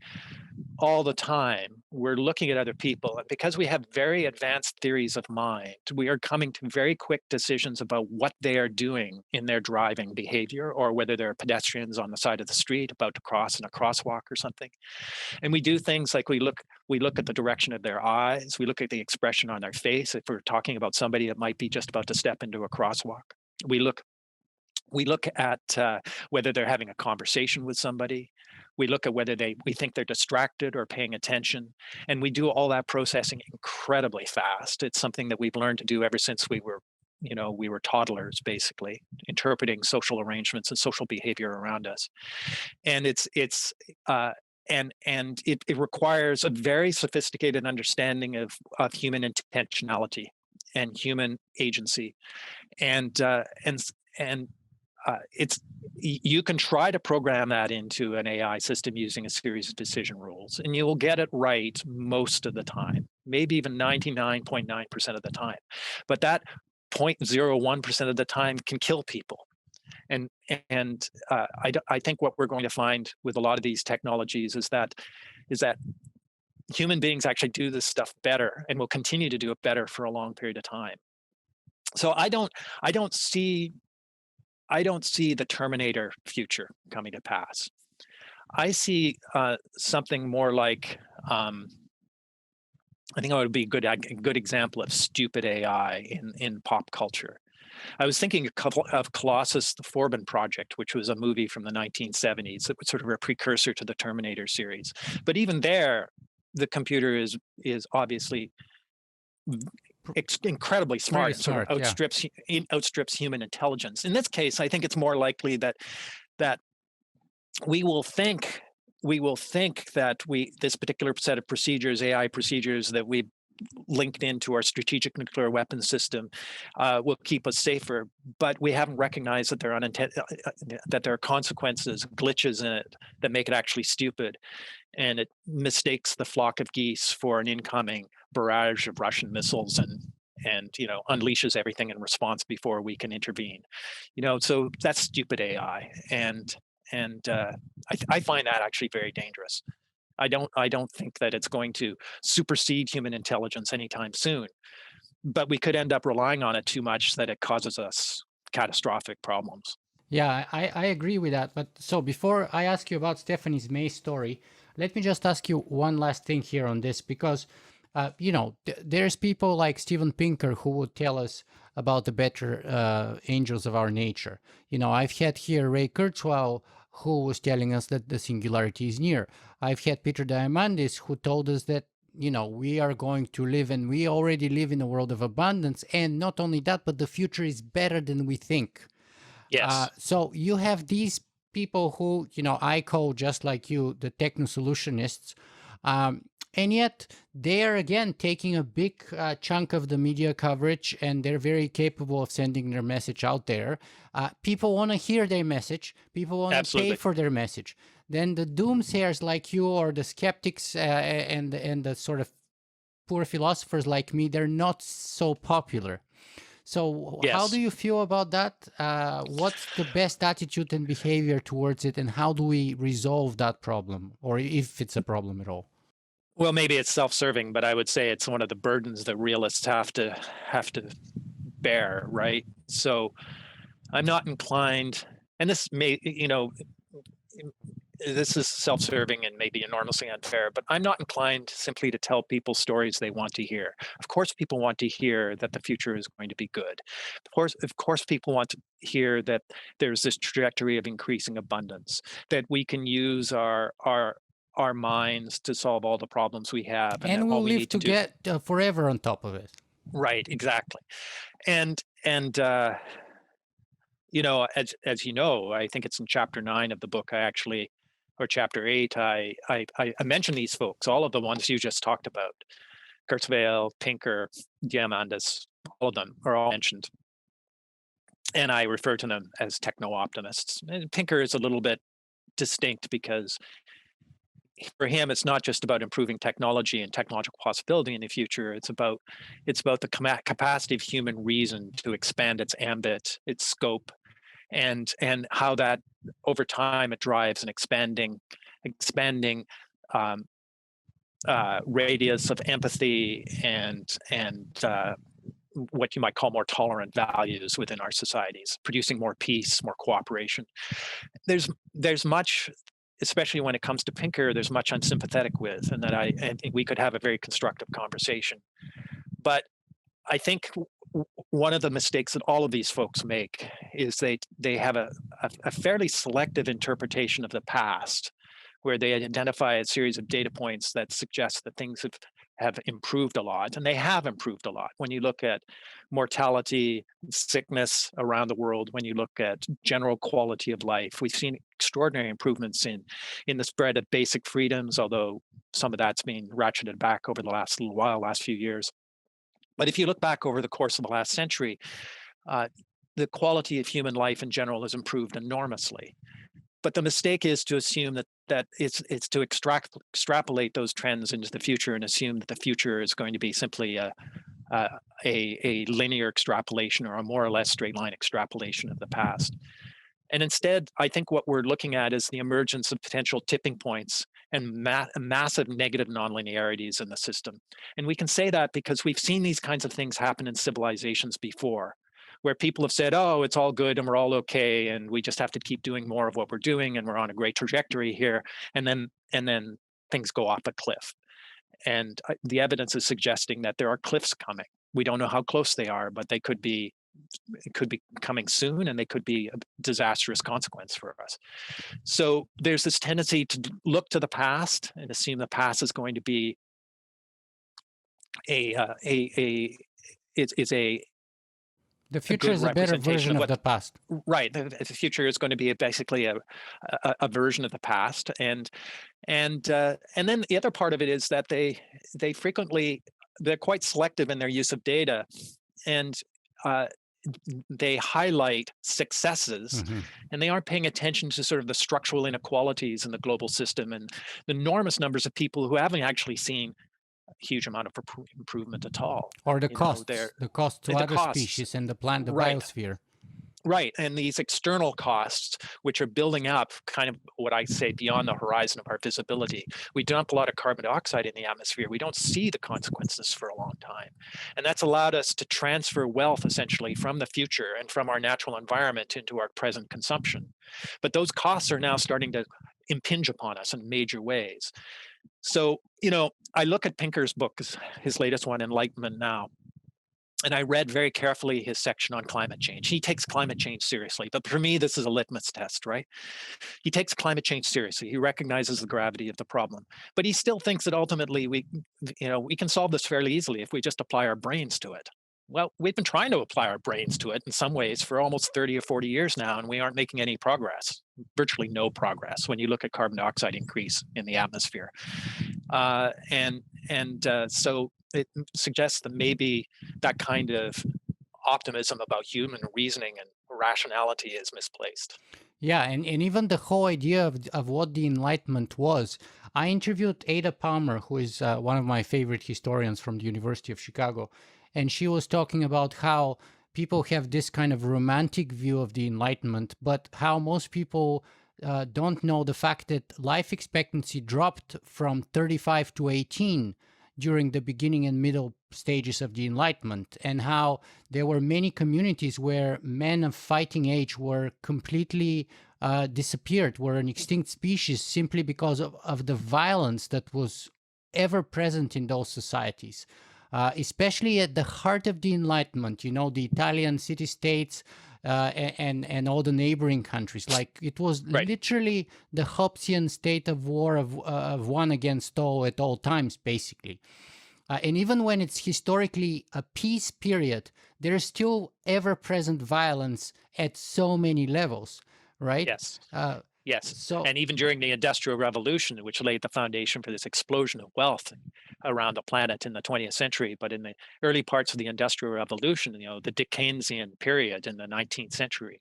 All the time we're looking at other people, and because we have very advanced theories of mind, we are coming to very quick decisions about what they are doing in their driving behavior, or whether they're pedestrians on the side of the street about to cross in a crosswalk or something. And we do things like we look at the direction of their eyes, we look at the expression on their face. If we're talking about somebody that might be just about to step into a crosswalk, we look at whether they're having a conversation with somebody. We look at whether we think they're distracted or paying attention. And we do all that processing incredibly fast. It's something that we've learned to do ever since we were toddlers, basically, interpreting social arrangements and social behavior around us. And it requires a very sophisticated understanding of human intentionality and human agency. You can try to program that into an AI system using a series of decision rules, and you will get it right most of the time, maybe even 99.9% of the time. But that 0.01% of the time can kill people. And I think what we're going to find with a lot of these technologies is that human beings actually do this stuff better and will continue to do it better for a long period of time. So I don't see the Terminator future coming to pass. I see something more like, I think it would be a good example of stupid AI in pop culture. I was thinking of Colossus: The Forbin Project, which was a movie from the 1970s. It was sort of a precursor to the Terminator series. But even there, the computer is obviously incredibly smart, Very and sort of smart, outstrips human intelligence. In this case, I think it's more likely that we will think that this particular set of procedures, AI procedures that we linked into our strategic nuclear weapons system, will keep us safer. But we haven't recognized that that there are consequences, glitches in it that make it actually stupid, and it mistakes the flock of geese for an incoming barrage of Russian missiles and unleashes everything in response before we can intervene. So that's stupid AI, and I find that actually very dangerous. I don't think that it's going to supersede human intelligence anytime soon, but we could end up relying on it too much that it causes us catastrophic problems. Yeah, I agree with that. But so before I ask you about Stephanie's May story, let me just ask you one last thing here on this, because, there's people like Steven Pinker who would tell us about the better angels of our nature. I've had here Ray Kurzweil, who was telling us that the singularity is near. I've had Peter Diamandis, who told us that, we are going to live, and we already live in a world of abundance. And not only that, but the future is better than we think. Yes. So you have these people who, I call, just like you, the techno solutionists. And yet they're, again, taking a big chunk of the media coverage, and they're very capable of sending their message out there. People want to hear their message. People want to pay for their message. Then the doomsayers like you, or the skeptics and the sort of poor philosophers like me, they're not so popular. So how do you feel about that? What's the best attitude and behavior towards it, and how do we resolve that problem, or if it's a problem at all? Well, maybe it's self-serving, but I would say it's one of the burdens that realists have to bear, right? So I'm not inclined, and this may, this is self-serving and maybe enormously unfair, but I'm not inclined simply to tell people stories they want to hear. Of course, people want to hear that the future is going to be good. Of course, people want to hear that there's this trajectory of increasing abundance, that we can use our minds to solve all the problems we have, and we'll live to get forever on top of it. Right, exactly. And as you know, I think it's in chapter 9 of the book, or chapter 8, I mention these folks, all of the ones you just talked about. Kurzweil, Pinker, Diamandis, all of them are all mentioned. And I refer to them as techno optimists. And Pinker is a little bit distinct because for him, it's not just about improving technology and technological possibility in the future. It's about the capacity of human reason to expand its ambit, its scope, and how that over time it drives an expanding radius of empathy and what you might call more tolerant values within our societies, producing more peace, more cooperation. There's much, especially when it comes to Pinker, there's much I'm sympathetic with, and that I think we could have a very constructive conversation. But I think one of the mistakes that all of these folks make is they have a fairly selective interpretation of the past, where they identify a series of data points that suggest that things have improved a lot, and they have improved a lot. When you look at mortality, sickness around the world, when you look at general quality of life, we've seen extraordinary improvements in the spread of basic freedoms, although some of that's been ratcheted back over the last little while, last few years. But if you look back over the course of the last century, the quality of human life in general has improved enormously. But the mistake is to assume that it's to extrapolate those trends into the future and assume that the future is going to be simply a linear extrapolation or a more or less straight line extrapolation of the past. And instead, I think what we're looking at is the emergence of potential tipping points and massive negative nonlinearities in the system. And we can say that because we've seen these kinds of things happen in civilizations before, where people have said, oh, it's all good and we're all okay, and we just have to keep doing more of what we're doing, and we're on a great trajectory here. And then things go off a cliff. And the evidence is suggesting that there are cliffs coming. We don't know how close they are, but it could be coming soon, and they could be a disastrous consequence for us. So there's this tendency to look to the past and assume the past is going to be is The a future good is a better representation version of of what the past. right. The future is going to be basically a version of the past, and then the other part of it is that they frequently, they're quite selective in their use of data, and uh, they highlight successes, Hmm. and they aren't paying attention to sort of the structural inequalities in the global system and the enormous numbers of people who haven't actually seen a huge amount of improvement at all. Or They're the cost to the other costs, species and the right. biosphere. Right. And these external costs, which are building up kind of what I say beyond the horizon of our visibility. We dump a lot of carbon dioxide in the atmosphere. We don't see the consequences for a long time. And that's allowed us to transfer wealth essentially from the future and from our natural environment into our present consumption. But those costs are now starting to impinge upon us in major ways. So, I look at Pinker's book, his latest one, Enlightenment Now, and I read very carefully his section on climate change. He takes climate change seriously, but for me, this is a litmus test, right? He takes climate change seriously. He recognizes the gravity of the problem, but he still thinks that ultimately we can solve this fairly easily if we just apply our brains to it. Well, we've been trying to apply our brains to it in some ways for almost 30 or 40 years now, and we aren't making any progress, virtually no progress when you look at carbon dioxide increase in the atmosphere. So it suggests that maybe that kind of optimism about human reasoning and rationality is misplaced. Yeah, and even the whole idea of what the Enlightenment was. I interviewed Ada Palmer, who is one of my favorite historians from the University of Chicago, and she was talking about how people have this kind of romantic view of the Enlightenment, but how most people don't know the fact that life expectancy dropped from 35 to 18 during the beginning and middle stages of the Enlightenment, and how there were many communities where men of fighting age were completely disappeared, were an extinct species simply because of the violence that was ever present in those societies. Especially at the heart of the Enlightenment, the Italian city-states and all the neighboring countries. Like, it was Right. literally the Hobbesian state of war of one against all at all times, basically. And even when it's historically a peace period, there is still ever-present violence at so many levels, right? Yes. Uh, Yes. so And even during the Industrial Revolution, which laid the foundation for this explosion of wealth around the planet in the 20th century, but in the early parts of the Industrial Revolution, the Dickensian period in the 19th century,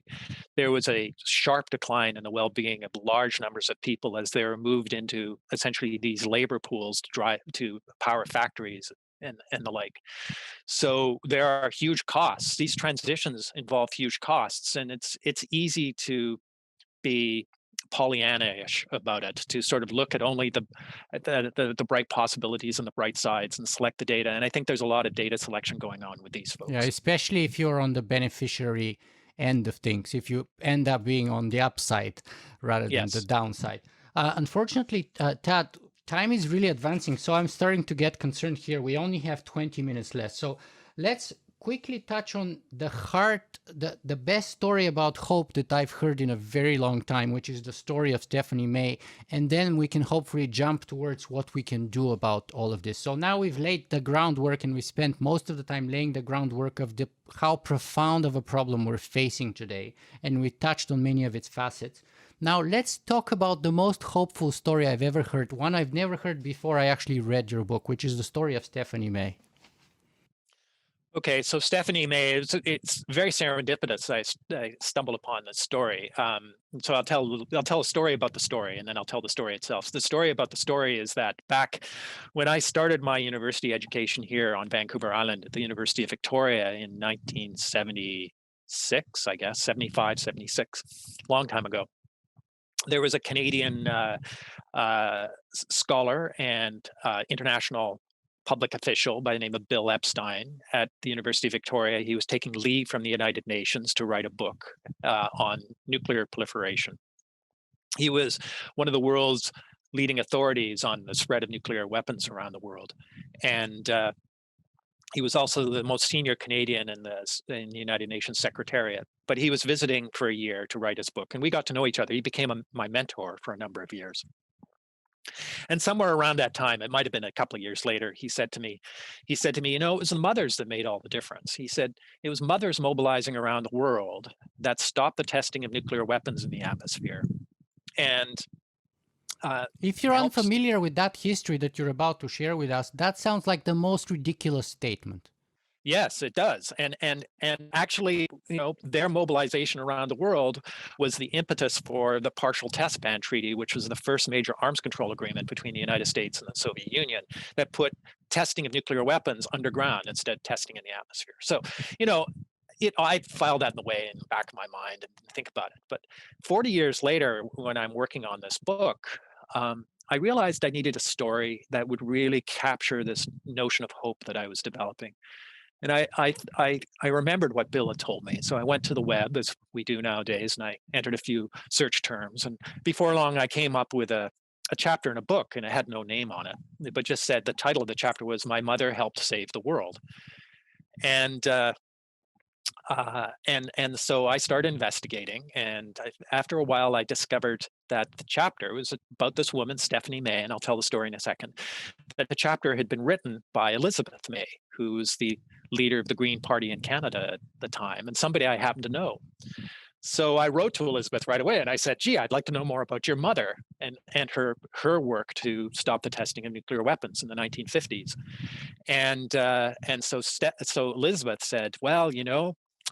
there was a sharp decline in the well-being of large numbers of people as they were moved into essentially these labor pools to power factories and the like. So there are huge costs. These transitions involve huge costs, and it's easy to be Pollyanna-ish about it, to sort of look at only the bright possibilities and the bright sides and select the data. And I think there's a lot of data selection going on with these yeah, folks. especially if you're on the beneficiary end of things, if you end up being on the upside rather than the Yes. downside. Unfortunately, Todd, time is really advancing, so I'm starting to get concerned here. We only have 20 minutes left. So let's quickly touch on the best story about hope that I've heard in a very long time, which is the story of Stephanie May. And then we can hopefully jump towards what we can do about all of this. So now we've laid the groundwork, and we spent most of the time laying the groundwork of how profound of a problem we're facing today. And we touched on many of its facets. Now let's talk about the most hopeful story I've ever heard, one I've never heard before I actually read your book, which is the story of Stephanie May. Okay, so Stephanie May, it's very serendipitous. I stumbled upon this story. So I'll tell a story about the story, and then I'll tell the story itself. So the story about the story is that back when I started my university education here on Vancouver Island at the University of Victoria in 1977, 76, I guess, 75, 76, long time ago. There was a Canadian scholar and international public official by the name of Bill Epstein at the University of Victoria. He was taking leave from the United Nations to write a book on nuclear proliferation. He was one of the world's leading authorities on the spread of nuclear weapons around the world. And he was also the most senior Canadian in the United Nations Secretariat. But he was visiting for a year to write his book, and we got to know each other. He became my mentor for a number of years. And somewhere around that time, it might have been a couple of years later, he said to me, it was the mothers that made all the difference. He said, it was mothers mobilizing around the world that stopped the testing of nuclear weapons in the atmosphere. And if you're unfamiliar with that history that you're about to share with us, that sounds like the most ridiculous statement. Yes, it does. And actually, their mobilization around the world was the impetus for the Partial Test Ban Treaty, which was the first major arms control agreement between the United States and the Soviet Union that put testing of nuclear weapons underground instead of testing in the atmosphere. So, I file that in the way in the back of my mind and think about it. But 40 years later, when I'm working on this book, I realized I needed a story that would really capture this notion of hope that I was developing. And I remembered what Bill had told me. So I went to the web, as we do nowadays, and I entered a few search terms. And before long, I came up with a chapter in a book, and it had no name on it, but just said the title of the chapter was "My Mother Helped Save the World." And so I started investigating, and after a while, I discovered that the chapter was about this woman, Stephanie May, and I'll tell the story in a second. That the chapter had been written by Elizabeth May, who's the leader of the Green Party in Canada at the time, and somebody I happened to know. So I wrote to Elizabeth right away, and I said, "Gee, I'd like to know more about your mother and her work to stop the testing of nuclear weapons in the 1950s." And so Elizabeth said, "Well,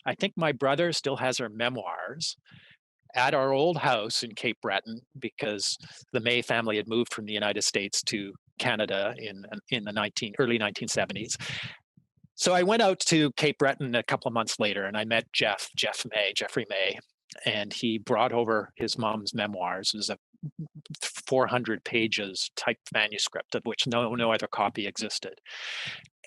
I think my brother still has her memoirs at our old house in Cape Breton, because the May family had moved from the United States to Canada in the early 1970s. So I went out to Cape Breton a couple of months later, and I met Jeffrey May, and he brought over his mom's memoirs. It was a 400 pages typed manuscript, of which no other copy existed.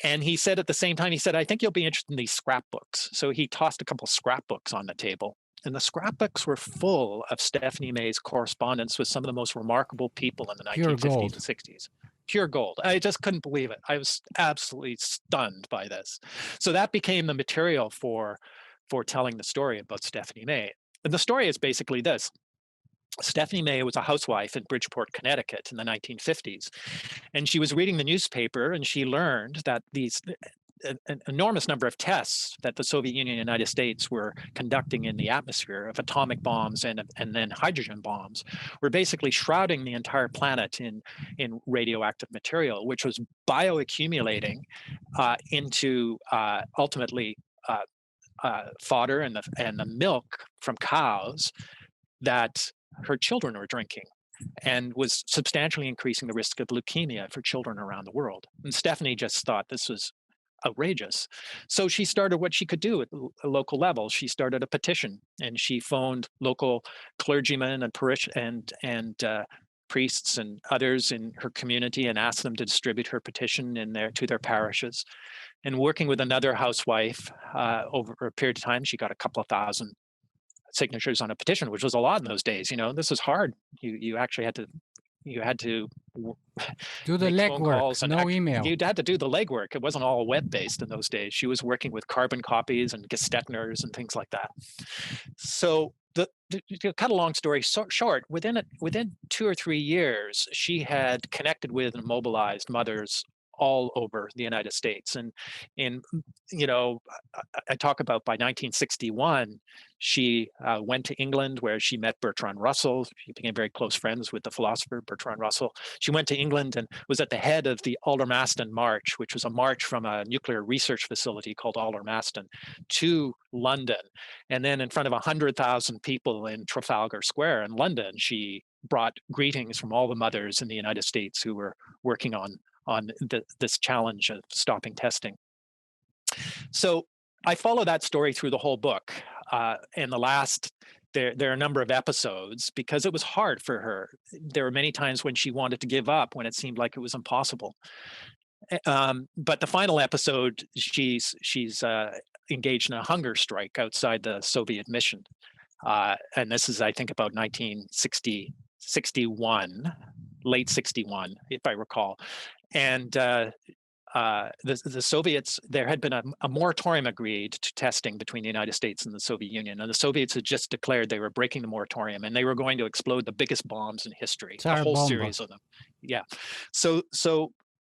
And he said at the same time, I think you'll be interested in these scrapbooks. So he tossed a couple of scrapbooks on the table. And the scrapbooks were full of Stephanie May's correspondence with some of the most remarkable people in the 1950s and 60s. Pure gold. I just couldn't believe it. I was absolutely stunned by this. So that became the material for telling the story about Stephanie May. And the story is basically this. Stephanie May was a housewife in Bridgeport, Connecticut in the 1950s. And she was reading the newspaper, and she learned that an enormous number of tests that the Soviet Union and the United States were conducting in the atmosphere of atomic bombs and then hydrogen bombs were basically shrouding the entire planet in radioactive material, which was bioaccumulating into ultimately fodder and the milk from cows that her children were drinking, and was substantially increasing the risk of leukemia for children around the world. And Stephanie just thought this was outrageous. So she started what she could do at a local level. She started a petition, and she phoned local clergymen and priests and others in her community and asked them to distribute her petition to their parishes. And working with another housewife over a period of time, she got a couple of thousand signatures on a petition, which was a lot in those days. This was hard. You actually had to do the legwork, no email. You had to do the legwork. It wasn't all web-based in those days. She was working with carbon copies and Gestetners and things like that. So to cut a long story short, within 2 or 3 years, she had connected with and mobilized mothers all over the United States. And I talk about by 1961, she went to England, where she met Bertrand Russell. She became very close friends with the philosopher Bertrand Russell. She went to England and was at the head of the Aldermaston March, which was a march from a nuclear research facility called Aldermaston to London. And then in front of 100,000 people in Trafalgar Square in London, she brought greetings from all the mothers in the United States who were working on this challenge of stopping testing. So I follow that story through the whole book. and the last, there are a number of episodes because it was hard for her. There were many times when she wanted to give up, when it seemed like it was impossible. But the final episode, she's engaged in a hunger strike outside the Soviet mission. And this is, I think, about 1961, late 61, if I recall. And the Soviets, there had been a moratorium agreed to testing between the United States and the Soviet Union. And the Soviets had just declared they were breaking the moratorium and they were going to explode the biggest bombs in history, a whole series of them. Yeah. So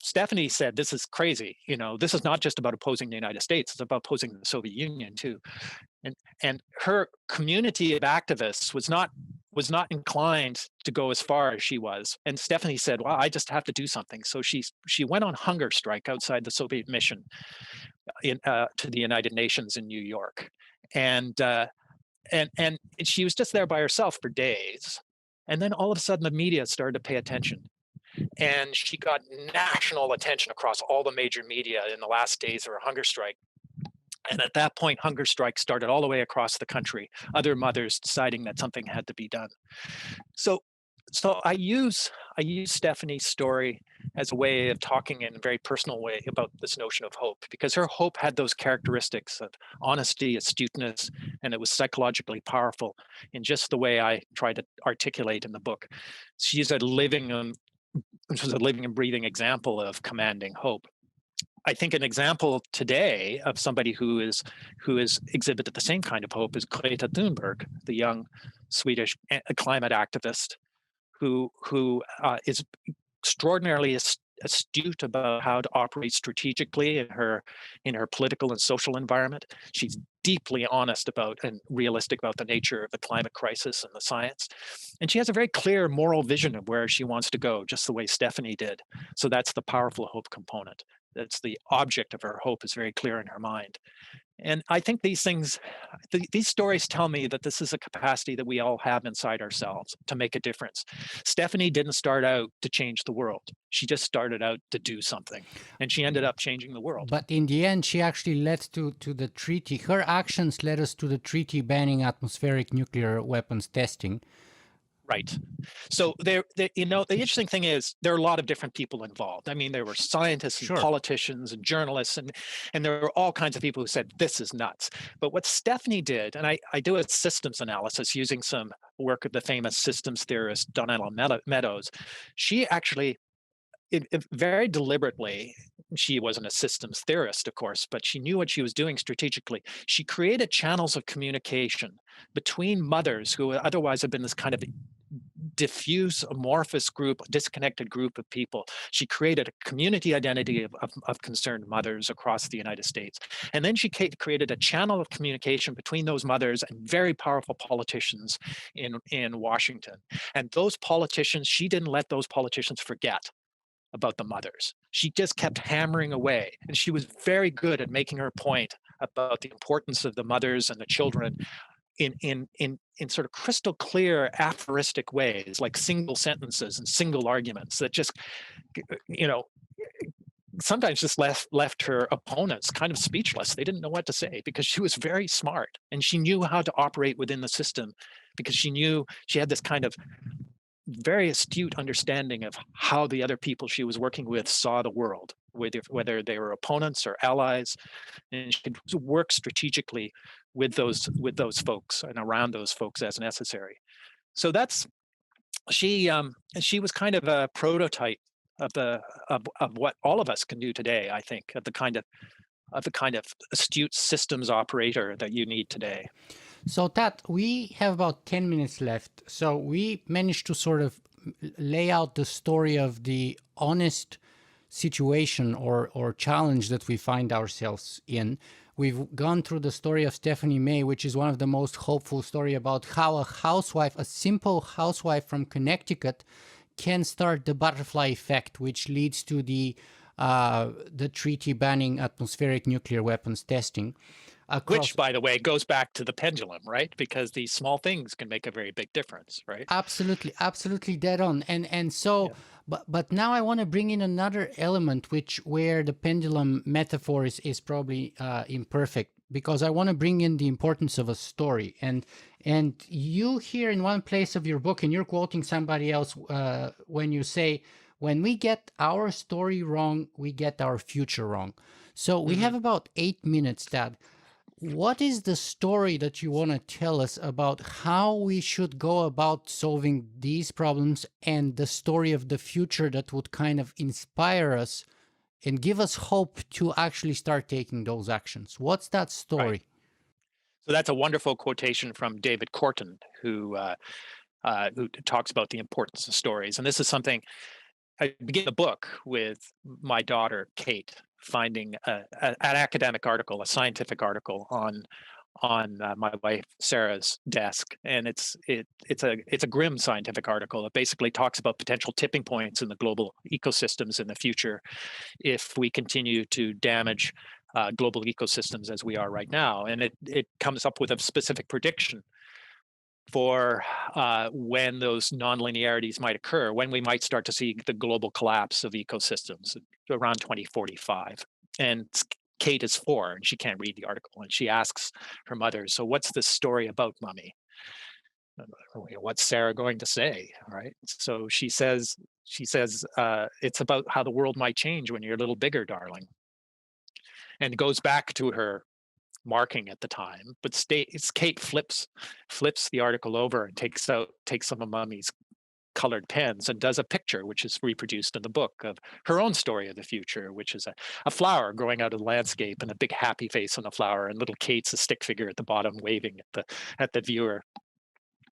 Stephanie said, this is crazy. This is not just about opposing the United States, it's about opposing the Soviet Union too. And her community of activists was not inclined to go as far as she was. And Stephanie said, well, I just have to do something. So she went on hunger strike outside the Soviet mission to the United Nations in New York. And she was just there by herself for days. And then all of a sudden the media started to pay attention. And she got national attention across all the major media in the last days of her hunger strike. And at that point, hunger strikes started all the way across the country, other mothers deciding that something had to be done. So I use Stephanie's story as a way of talking in a very personal way about this notion of hope, because her hope had those characteristics of honesty, astuteness, and it was psychologically powerful in just the way I try to articulate in the book. She's a living and breathing example of commanding hope. I think an example today of somebody who is exhibited the same kind of hope is Greta Thunberg, the young Swedish climate activist who is extraordinarily astute about how to operate strategically in her political and social environment. She's deeply honest about and realistic about the nature of the climate crisis and the science. And she has a very clear moral vision of where she wants to go, just the way Stephanie did. So that's the powerful hope component. That's the object of her hope is very clear in her mind. And I think these things, these stories tell me that this is a capacity that we all have inside ourselves to make a difference. Stephanie didn't start out to change the world. She just started out to do something. And she ended up changing the world. But in the end, she actually led to the treaty. Her actions led us to the treaty banning atmospheric nuclear weapons testing. Right. So the interesting thing is there are a lot of different people involved. I mean, there were scientists and politicians and journalists, and there were all kinds of people who said, this is nuts. But what Stephanie did, and I do a systems analysis using some work of the famous systems theorist Donella Meadows, she actually, very deliberately, she wasn't a systems theorist, of course, but she knew what she was doing strategically. She created channels of communication between mothers who otherwise have been this kind of diffuse, amorphous group, disconnected group of people. She created a community identity of concerned mothers across the United States. And then she created a channel of communication between those mothers and very powerful politicians in Washington. And those politicians, she didn't let those politicians forget about the mothers. She just kept hammering away. And she was very good at making her point about the importance of the mothers and the children in sort of crystal clear aphoristic ways, like single sentences and single arguments that just, sometimes just left her opponents kind of speechless. They didn't know what to say because she was very smart and she knew how to operate within the system because she knew she had this kind of very astute understanding of how the other people she was working with saw the world, whether they were opponents or allies, and she could work strategically with those folks and around those folks as necessary. So she was kind of a prototype of what all of us can do today. I think of the kind of astute systems operator that you need today. So Todd, we have about 10 minutes left. So we managed to sort of lay out the story of the honest situation or challenge that we find ourselves in. We've gone through the story of Stephanie May, which is one of the most hopeful story about how a simple housewife from Connecticut can start the butterfly effect, which leads to the treaty banning atmospheric nuclear weapons testing. Which, by the way, goes back to the pendulum, right? Because these small things can make a very big difference, right? Absolutely dead on. And so, yeah. But now I want to bring in another element, where the pendulum metaphor is probably imperfect. because I want to bring in the importance of a story. And you here in one place of your book, and you're quoting somebody else when you say, when we get our story wrong, we get our future wrong. So we have about 8 minutes, Dad. What is the story that you want to tell us about how we should go about solving these problems, and the story of the future that would kind of inspire us and give us hope to actually start taking those actions? What's that story? Right. So that's a wonderful quotation from David Corton, who talks about the importance of stories. And this is something I begin the book with my daughter Kate finding an academic article, a scientific article on my wife Sarah's desk, and it's a grim scientific article. It basically talks about potential tipping points in the global ecosystems in the future if we continue to damage global ecosystems as we are right now, and it comes up with a specific prediction for when those nonlinearities might occur, when we might start to see the global collapse of ecosystems around 2045. And Kate is 4 and she can't read the article, and she asks her mother, "So what's this story about, Mommy? What's Sarah going to say?" Right? So she says, it's about how the world might change when you're a little bigger, darling. And goes back to her marking at the time, but Kate flips the article over and takes some of Mummy's colored pens and does a picture, which is reproduced in the book, of her own story of the future, which is a flower growing out of the landscape and a big happy face on the flower, and little Kate's a stick figure at the bottom waving at the viewer.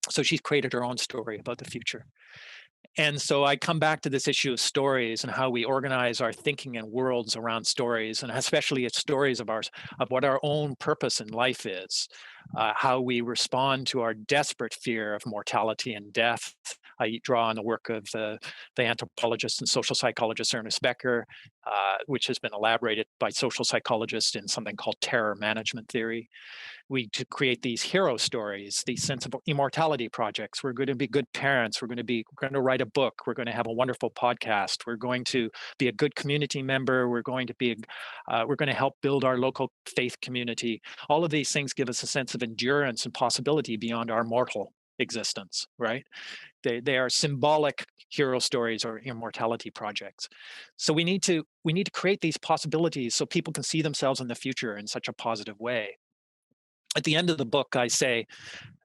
So she's created her own story about the future. And so I come back to this issue of stories and how we organize our thinking and worlds around stories, and especially stories of ours, of what our own purpose in life is, how we respond to our desperate fear of mortality and death. I draw on the work of the anthropologist and social psychologist Ernest Becker, which has been elaborated by social psychologists in something called terror management theory. We to create these hero stories, these sense of immortality projects. We're going to be good parents. We're going to write a book. We're going to have a wonderful podcast. We're going to be a good community member. We're going to help build our local faith community. All of these things give us a sense of endurance and possibility beyond our mortal existence, right? They are symbolic hero stories or immortality projects. So we need to create these possibilities so people can see themselves in the future in such a positive way. At the end of the book, I say,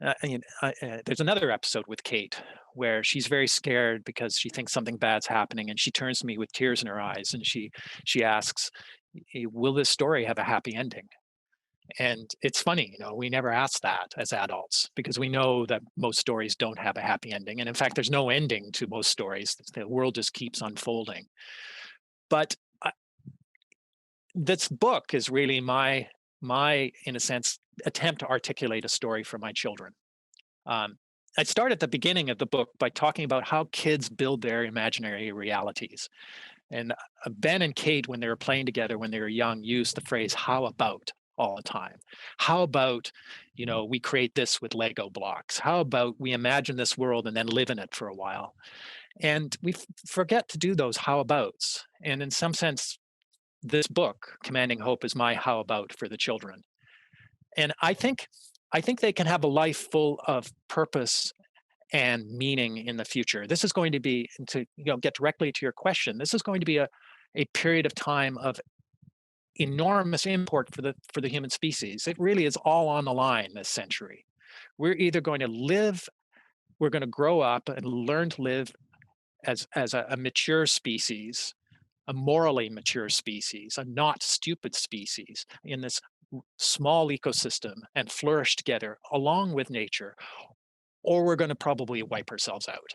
there's another episode with Kate where she's very scared because she thinks something bad's happening, and she turns to me with tears in her eyes, and she asks, "Will this story have a happy ending?" And it's funny, we never ask that as adults because we know that most stories don't have a happy ending, and in fact, there's no ending to most stories. The world just keeps unfolding. But this book is really my, in a sense, attempt to articulate a story for my children. I start at the beginning of the book by talking about how kids build their imaginary realities. And Ben and Kate, when they were playing together when they were young, used the phrase "how about" all the time. How about, we create this with Lego blocks? How about we imagine this world and then live in it for a while? And we forget to do those how abouts. And in some sense, this book, Commanding Hope, is my how about for the children. And I think they can have a life full of purpose and meaning in the future. This is going to be, to get directly to your question, this is going to be a period of time of enormous import for the human species. It really is all on the line this century. We're either going to grow up and learn to live as a mature species, a morally mature species, a not stupid species in this small ecosystem, and flourish together along with nature, or we're going to probably wipe ourselves out.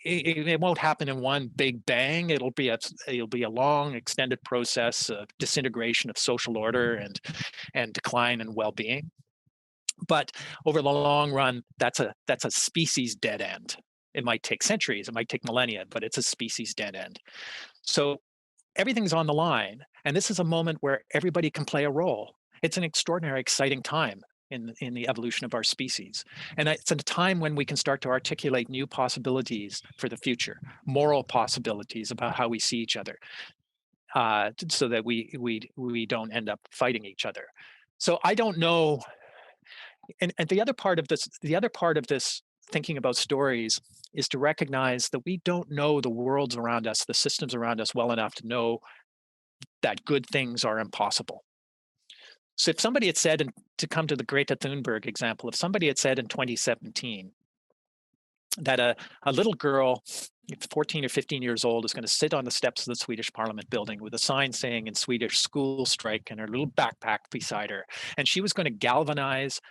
It won't happen in one big bang. It'll be a long, extended process of disintegration of social order and decline in well-being. But over the long run, that's a species dead end. It might take centuries, it might take millennia, but it's a species dead end. So everything's on the line, and this is a moment where everybody can play a role. It's an extraordinary, exciting time in the evolution of our species. And it's a time when we can start to articulate new possibilities for the future, moral possibilities about how we see each other, so that we don't end up fighting each other. So I don't know. And the other part of this thinking about stories is to recognize that we don't know the worlds around us, the systems around us well enough to know that good things are impossible. So if somebody had said, and to come to the Greta Thunberg example, if somebody had said in 2017 that a little girl, 14 or 15 years old, is going to sit on the steps of the Swedish Parliament building with a sign saying in Swedish, "School strike," and her little backpack beside her, and she was going to galvanize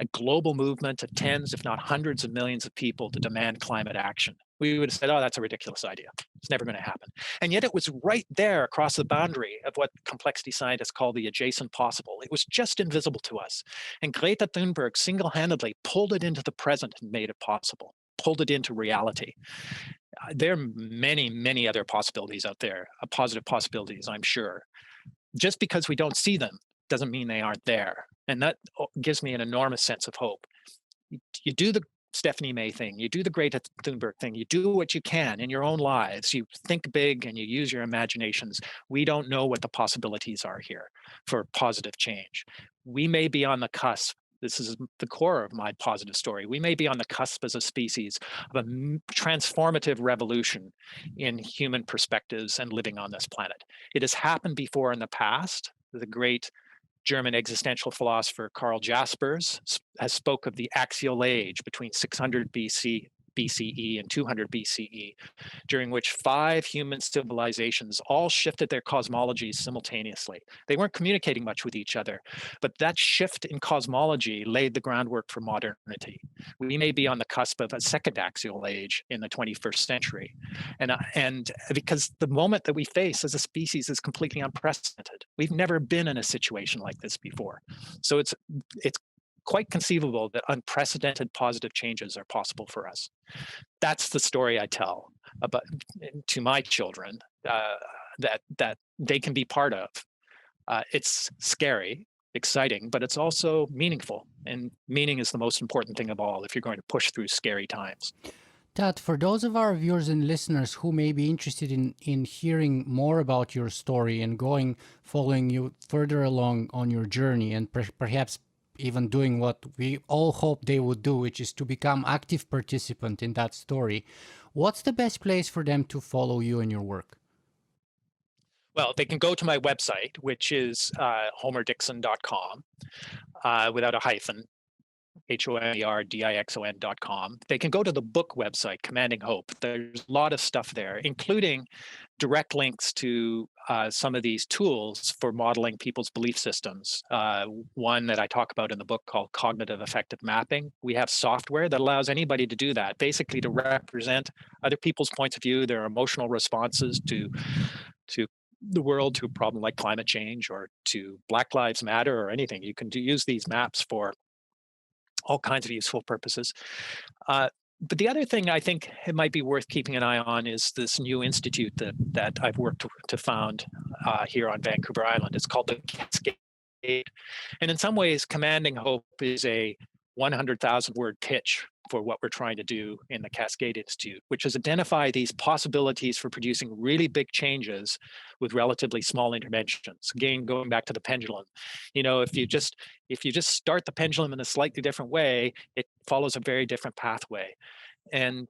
a global movement of tens, if not hundreds of millions of people to demand climate action, we would have said, "Oh, that's a ridiculous idea. It's never going to happen." And yet it was right there across the boundary of what complexity scientists call the adjacent possible. It was just invisible to us. And Greta Thunberg single-handedly pulled it into the present and made it possible, pulled it into reality. There are many, many other possibilities out there, positive possibilities, I'm sure. Just because we don't see them doesn't mean they aren't there. And that gives me an enormous sense of hope. You do the Stephanie May thing, you do the Greta Thunberg thing, you do what you can in your own lives, you think big and you use your imaginations. We don't know what the possibilities are here for positive change. We may be on the cusp. This is the core of my positive story. We may be on the cusp as a species of a transformative revolution in human perspectives and living on this planet. It has happened before in the past. The great German existential philosopher Karl Jaspers has spoke of the axial age between 600 BCE and 200 BCE, during which 5 human civilizations all shifted their cosmologies simultaneously. They weren't communicating much with each other, but that shift in cosmology laid the groundwork for modernity. We may be on the cusp of a second axial age in the 21st century. And because the moment that we face as a species is completely unprecedented. We've never been in a situation like this before. So it's quite conceivable that unprecedented positive changes are possible for us. That's the story I tell about to my children that they can be part of. It's scary, exciting, but it's also meaningful. And meaning is the most important thing of all if you're going to push through scary times. Todd, for those of our viewers and listeners who may be interested in hearing more about your story and following you further along on your journey and perhaps even doing what we all hope they would do, which is to become active participant in that story, what's the best place for them to follow you and your work? Well, they can go to my website, which is homerdixon.com without a hyphen, HOMERDIXON.com. They can go to the book website, Commanding Hope. There's a lot of stuff there, including direct links to some of these tools for modeling people's belief systems. One that I talk about in the book called Cognitive Affective Mapping. We have software that allows anybody to do that, basically to represent other people's points of view, their emotional responses to the world, to a problem like climate change or to Black Lives Matter or anything. You can use these maps for all kinds of useful purposes. But the other thing I think it might be worth keeping an eye on is this new institute that I've worked to found here on Vancouver Island. It's called the Cascade. And in some ways, Commanding Hope is a 100,000 word pitch for what we're trying to do in the Cascade Institute, which is identify these possibilities for producing really big changes with relatively small interventions. Again, going back to the pendulum, if you just start the pendulum in a slightly different way, it follows a very different pathway. And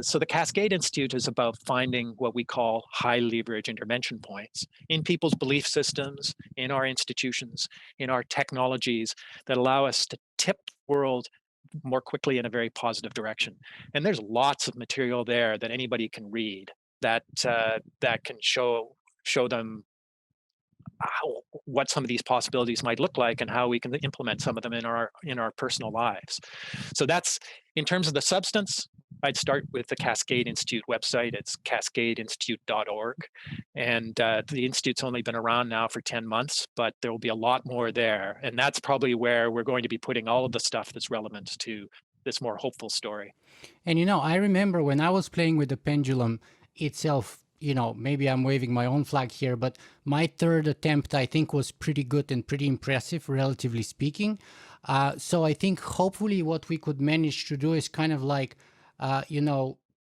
so the Cascade Institute is about finding what we call high leverage intervention points in people's belief systems, in our institutions, in our technologies that allow us to tip the world more quickly in a very positive direction. And there's lots of material there that anybody can read that can show them what some of these possibilities might look like and how we can implement some of them in our personal lives. So that's, in terms of the substance, I'd start with the Cascade Institute website. It's cascadeinstitute.org. And the Institute's only been around now for 10 months, but there will be a lot more there. And that's probably where we're going to be putting all of the stuff that's relevant to this more hopeful story. And, I remember when I was playing with the pendulum itself, maybe I'm waving my own flag here, but my third attempt, I think, was pretty good and pretty impressive, relatively speaking. So I think hopefully what we could manage to do is kind of like,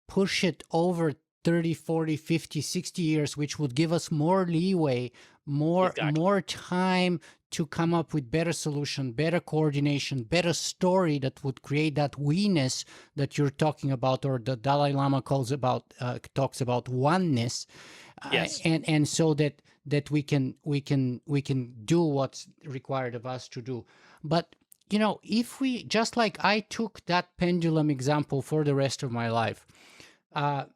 push it over 30, 40, 50, 60 years, which would give us more leeway, Exactly. more time to come up with better solution, better coordination, better story that would create that we-ness that you're talking about, or the Dalai Lama talks about oneness. Yes. And so that we can do what's required of us to do. But if we, just like I took that pendulum example for the rest of my life,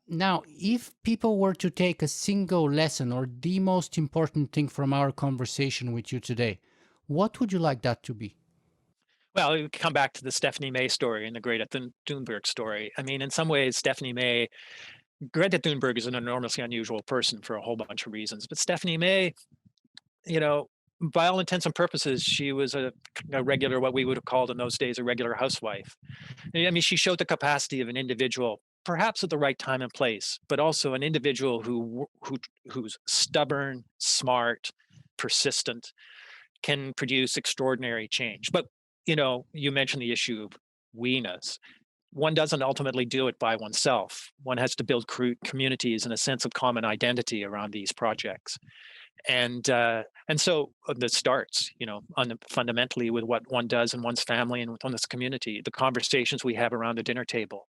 now if people were to take a single lesson or the most important thing from our conversation with you today, what would you like that to be? Well, we come back to the Stephanie May story and the Greta Thunberg story. I mean, in some ways, Greta Thunberg is an enormously unusual person for a whole bunch of reasons. But Stephanie May, by all intents and purposes, she was a regular, what we would have called in those days, a regular housewife. I mean, she showed the capacity of an individual, perhaps at the right time and place, but also an individual who's stubborn, smart, persistent, can produce extraordinary change. But you mentioned the issue of we-ness. One doesn't ultimately do it by oneself. One has to build communities and a sense of common identity around these projects. And so this starts, fundamentally with what one does in one's family and within this community, the conversations we have around the dinner table,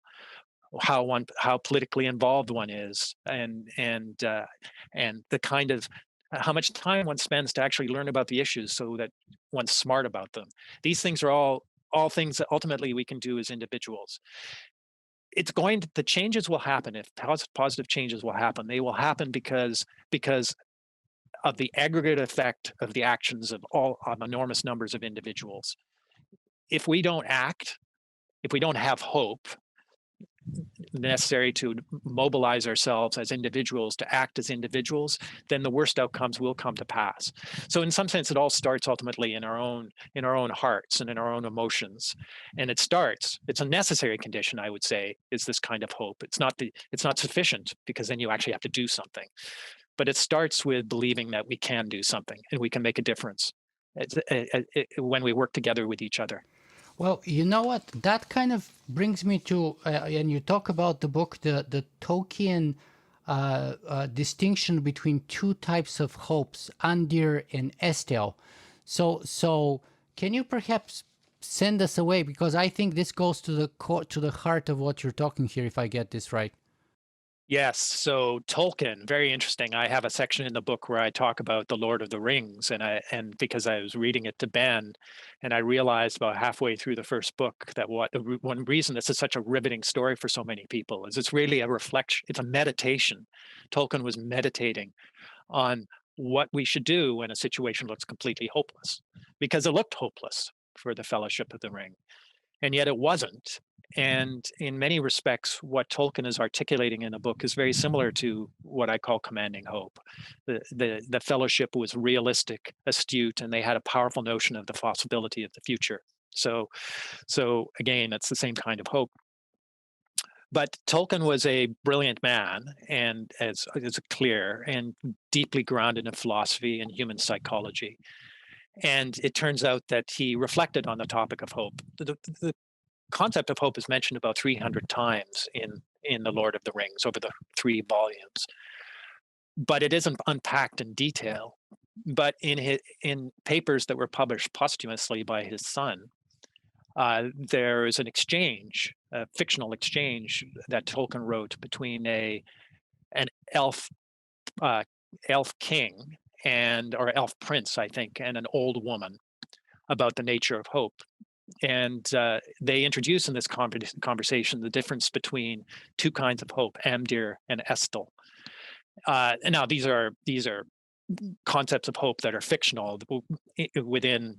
how politically involved one is, and the kind of how much time one spends to actually learn about the issues so that one's smart about them. These things are all things that ultimately we can do as individuals. The changes will happen. If positive changes will happen, they will happen because of the aggregate effect of the actions of enormous numbers of individuals. If we don't act, if we don't have hope necessary to mobilize ourselves as individuals to act as individuals, then the worst outcomes will come to pass. So in some sense, it all starts ultimately in our own hearts and in our own emotions. And it's a necessary condition, I would say, is this kind of hope. It's not sufficient, because then you actually have to do something. But it starts with believing that we can do something and we can make a difference when we work together with each other. Well, you know what? That kind of brings me to, and you talk about the book, the Tolkien distinction between two types of hopes, Amdir and Estel. So can you perhaps send us away, because I think this goes to the heart of what you're talking here, if I get this right. Yes. So Tolkien, very interesting. I have a section in the book where I talk about the Lord of the Rings, and because I was reading it to Ben, and I realized about halfway through the first book that one reason this is such a riveting story for so many people is it's really a reflection. It's a meditation. Tolkien was meditating on what we should do when a situation looks completely hopeless, because it looked hopeless for the Fellowship of the Ring, and yet it wasn't. And in many respects, what Tolkien is articulating in the book is very similar to what I call commanding hope. The Fellowship was realistic, astute, and they had a powerful notion of the possibility of the future. So again, it's the same kind of hope. But Tolkien was a brilliant man, and as clear and deeply grounded in philosophy and human psychology. And it turns out that he reflected on the topic of hope. The concept of hope is mentioned about 300 times in The Lord of the Rings over the 3 volumes, but it isn't unpacked in detail. But in papers that were published posthumously by his son, there is an exchange, a fictional exchange that Tolkien wrote between an elf king or elf prince, I think, and an old woman about the nature of hope. And they introduce in this conversation the difference between two kinds of hope, Amdir and Estel. And now these are concepts of hope that are fictional within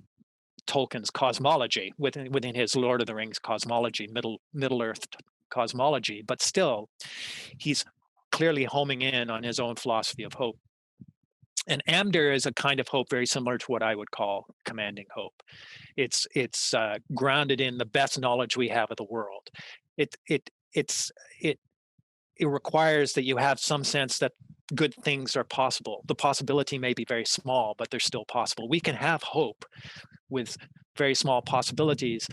Tolkien's cosmology, within his Lord of the Rings cosmology, Middle Earth cosmology, but still, he's clearly homing in on his own philosophy of hope. And Amdir is a kind of hope very similar to what I would call commanding hope. It's grounded in the best knowledge we have of the world. It requires that you have some sense that good things are possible. The possibility may be very small, but they're still possible. We can have hope with very small possibilities,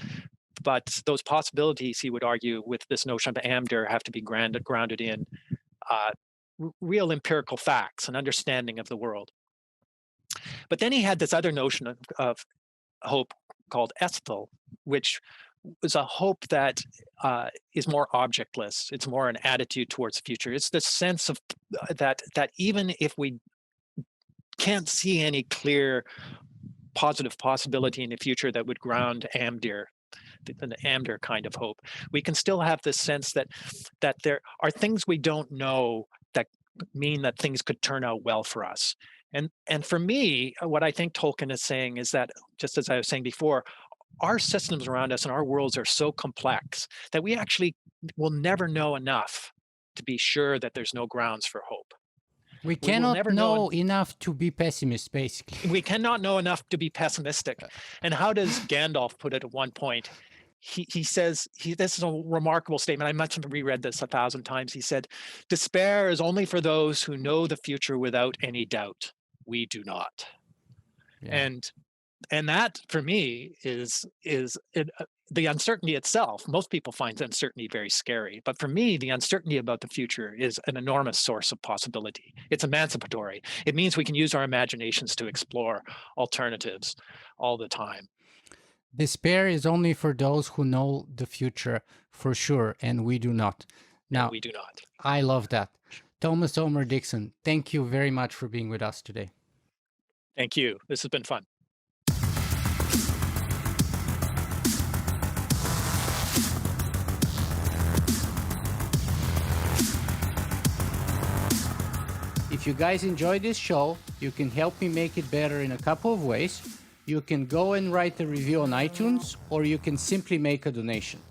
but those possibilities, he would argue, with this notion of Amdir, have to be grounded in real empirical facts and understanding of the world. But then he had this other notion of hope called Estel, which was a hope that is more objectless. It's more an attitude towards the future. It's the sense of that even if we can't see any clear positive possibility in the future that would ground Amdir, the Amdir kind of hope, we can still have this sense that there are things we don't know that mean that things could turn out well for us. And for me, what I think Tolkien is saying is that, just as I was saying before, our systems around us and our worlds are so complex that we actually will never know enough to be sure that there's no grounds for hope. We cannot know enough to be pessimists, basically. We cannot know enough to be pessimistic. And how does Gandalf put it at one point? He says, this is a remarkable statement. I must have reread this 1,000 times. He said, despair is only for those who know the future without any doubt. We do not. Yeah. And that, for me, is the uncertainty itself. Most people find uncertainty very scary. But for me, the uncertainty about the future is an enormous source of possibility. It's emancipatory. It means we can use our imaginations to explore alternatives all the time. Despair is only for those who know the future for sure, and we do not. Now, we do not. I love that. Thomas Homer-Dixon, thank you very much for being with us today. Thank you. This has been fun. If you guys enjoyed this show, you can help me make it better in a couple of ways. You can go and write a review on iTunes, or you can simply make a donation.